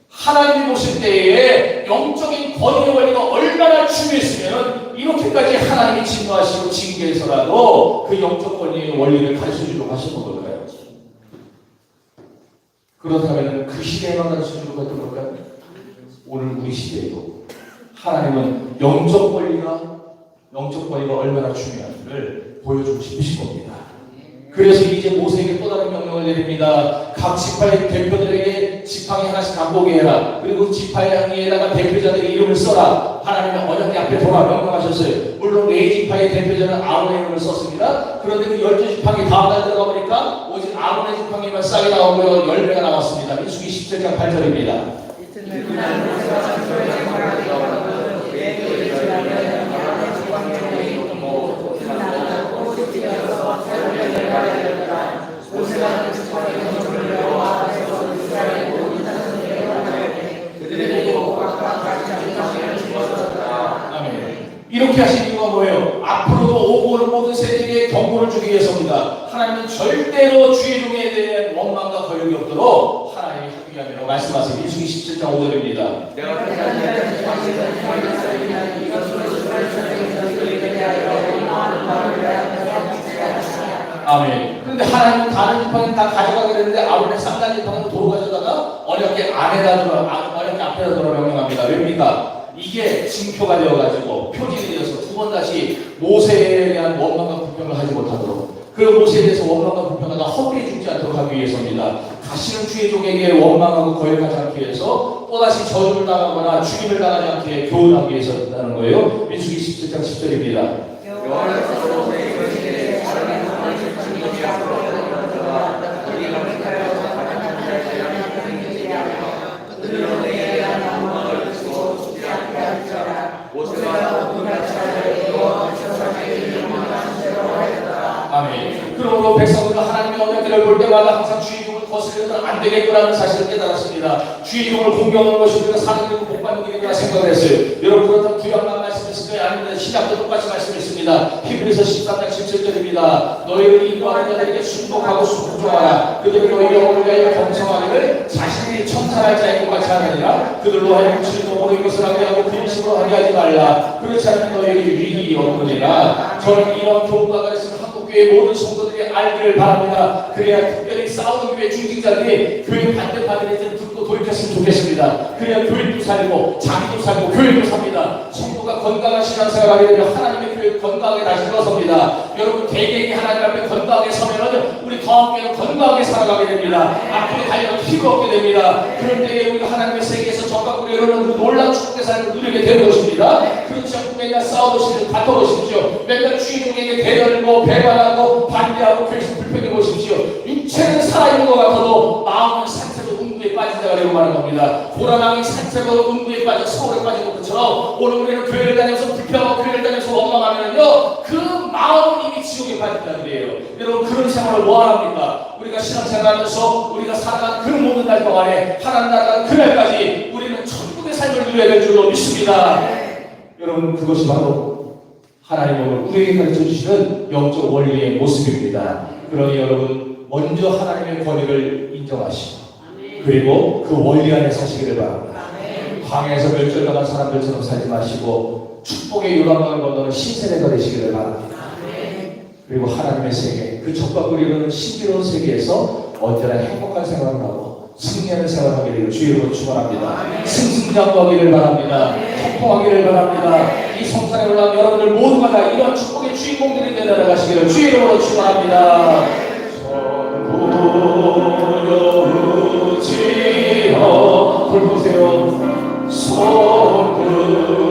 하나님이 보실 때에 영적인 권위의 원리가 얼마나 중요했으면 이렇게까지 하나님이 진노하시고 징계해서라도 그 영적 권위의 원리를 가르쳐주려고 하셨던 걸까요? 그렇다면 그 시대에만 가르쳐주려고 했던 걸까요? 오늘 우리 시대에도 하나님은 영적 권리가 얼마나 중요한지를 보여주고 싶으신 겁니다. 그래서 이제 모세에게 또 다른 명령을 내립니다. 각 지파의 대표들에게 지팡이 하나씩 갖고 오게 해라. 그리고 지파에다가 대표자들의 이름을 써라. 하나님은 언약궤 앞에 돌아 명령하셨어요. 물론 네 지파의 대표자는 아론의 이름을 썼습니다. 그런데 그 12지팡이 다음 날 들어가 보니까 오직 아론의 지팡이만 싹이 나오고요. 10배가 나왔습니다. 민수기 17장 8절입니다. 이렇게 하신 이유가 뭐예요? 앞으로도 오고 오는 모든 세대에게 경고를 주기 위해서입니다. 하나님은 절대로 주의 종에 대한 원망과 거역이 없도록 하나님이 하기 위함이라고 말씀하세요. 민수기 17장 5절입니다. 아멘. 그런데 하나님은 다른 지팡이는 다 가져가게 되는데 아론의 쌍난 지팡이는 도로 가져다가 언약궤 앞에다 돌아 명령합니다. 왜입니까? 이게 징표가 되어가지고 표징이 되어서 두 번 다시 모세에 대한 원망과 불평을 하지 못하도록, 그 모세에 대해서 원망과 불평하다 헛되이 죽지 않도록 하기 위해서입니다. 다시는 주의 종에게 원망하고 거역하지 않기 위해서, 또다시 저주를 당하거나 죽임을 당하지 않게 교훈하기 위해서라는 거예요. 민수기 17장 10절입니다. 아멘. 그러므로 백성들은 하나님의 언약궤를 볼 때마다 항상 주의 종을 거스려서는 안 되겠구나는 사실을 깨달았습니다. 주의 종을 공경하는 것이 우리가 사는 길고 복 받는 길이구나 생각을 했어요. 여러분 그렇다면 구약만 말씀했을까요? 아닙니다. 신약도 똑같이 말씀했습니다. 히브리서 13장 17절입니다. 너희를 인도하는 자들에게 순복하고 순종하라. 그들은 너희 영혼을 위하여 경성하기를 자신이 청산할 자인 것 같이 하느니라. 그들로 하여금 즐거움으로 이것을 하게 하고 근심으로 하게 하지 말라. 그렇지 않으면 너희에게 유익이 없느니라. 저는 이런 교훈과 가르침을 한국교회 모든 성도들이 알기를 바랍니다. 그래야 특별히 싸우는 교회 중직자들이 교회 반대파들이 좀 듣고 돌이켰으면 좋겠습니다. 그래야 교회도 살고 자기도 살고 교회도 삽니다. 성도가 건강한 신앙생활을 하게 되면 하나님의 교회 우리를 건강하게 다시 일어섭니다. 여러분 개개인이 하나님 앞에 건강하게 서면은 우리 가운데는 건강하게 살아가게 됩니다. 앞으로 달려갈 필요 없게 됩니다. 그럴 때에 우리가 하나님의 세계에서 적각으로 이루는 그 놀라운 축복의 삶을 누리게 되는 것입니다. 그렇지 않고 맨날 싸워보시고 다퉈보십시오. 맨날 주인공에게 대열고 배반하고 반대하고 그래서 불평해 보십시오. 육체는 살아있는 것 같아도 마음은 상태로 음부에 빠진 자가 되고 마는 겁니다. 보라망이 상태로 음부에 빠져 서울에 빠진 것처럼 오늘 우리는 교회를 다니면서 불평하고 교회를 다니면서 원망하면요 그 마음은 이미 지옥에 빠진 자들이에요. 여러분 그런 생활을 뭐 합니까? 우리가 신앙생활하면서 우리가 살아가는 그 모든 날 동안에 하나님 나라가 그날까지 우리는 천국의 삶을 누려야 될 줄로 믿습니다. 여러분 그것이 바로 하나님 오늘 우리에게 가르쳐 주시는 영적 원리의 모습입니다. 그러니 여러분 먼저 하나님의 권위를 인정하시고 그리고 그 원리 안에 사시기를 바랍니다. 광야에서 멸절당한 사람들처럼 살지 마시고 축복의 요단강을 건너는 신세대가 되시기를 바랍니다. 그리고 하나님의 세계, 그 젖밥을 이루는 신비로운 세계에서 언제나 행복한 생활을 하고 승리하는 생활을 하기를 주의 이름으로 축원합니다. 승승장구하기를 바랍니다. 통통하기를 바랍니다. 이 성산에 올라온 여러분들 모두가 다 이런 축복의 주인공들이 되어나가시기를 주의 이름으로 축원합니다. 손부여지어 불 보세요. 손부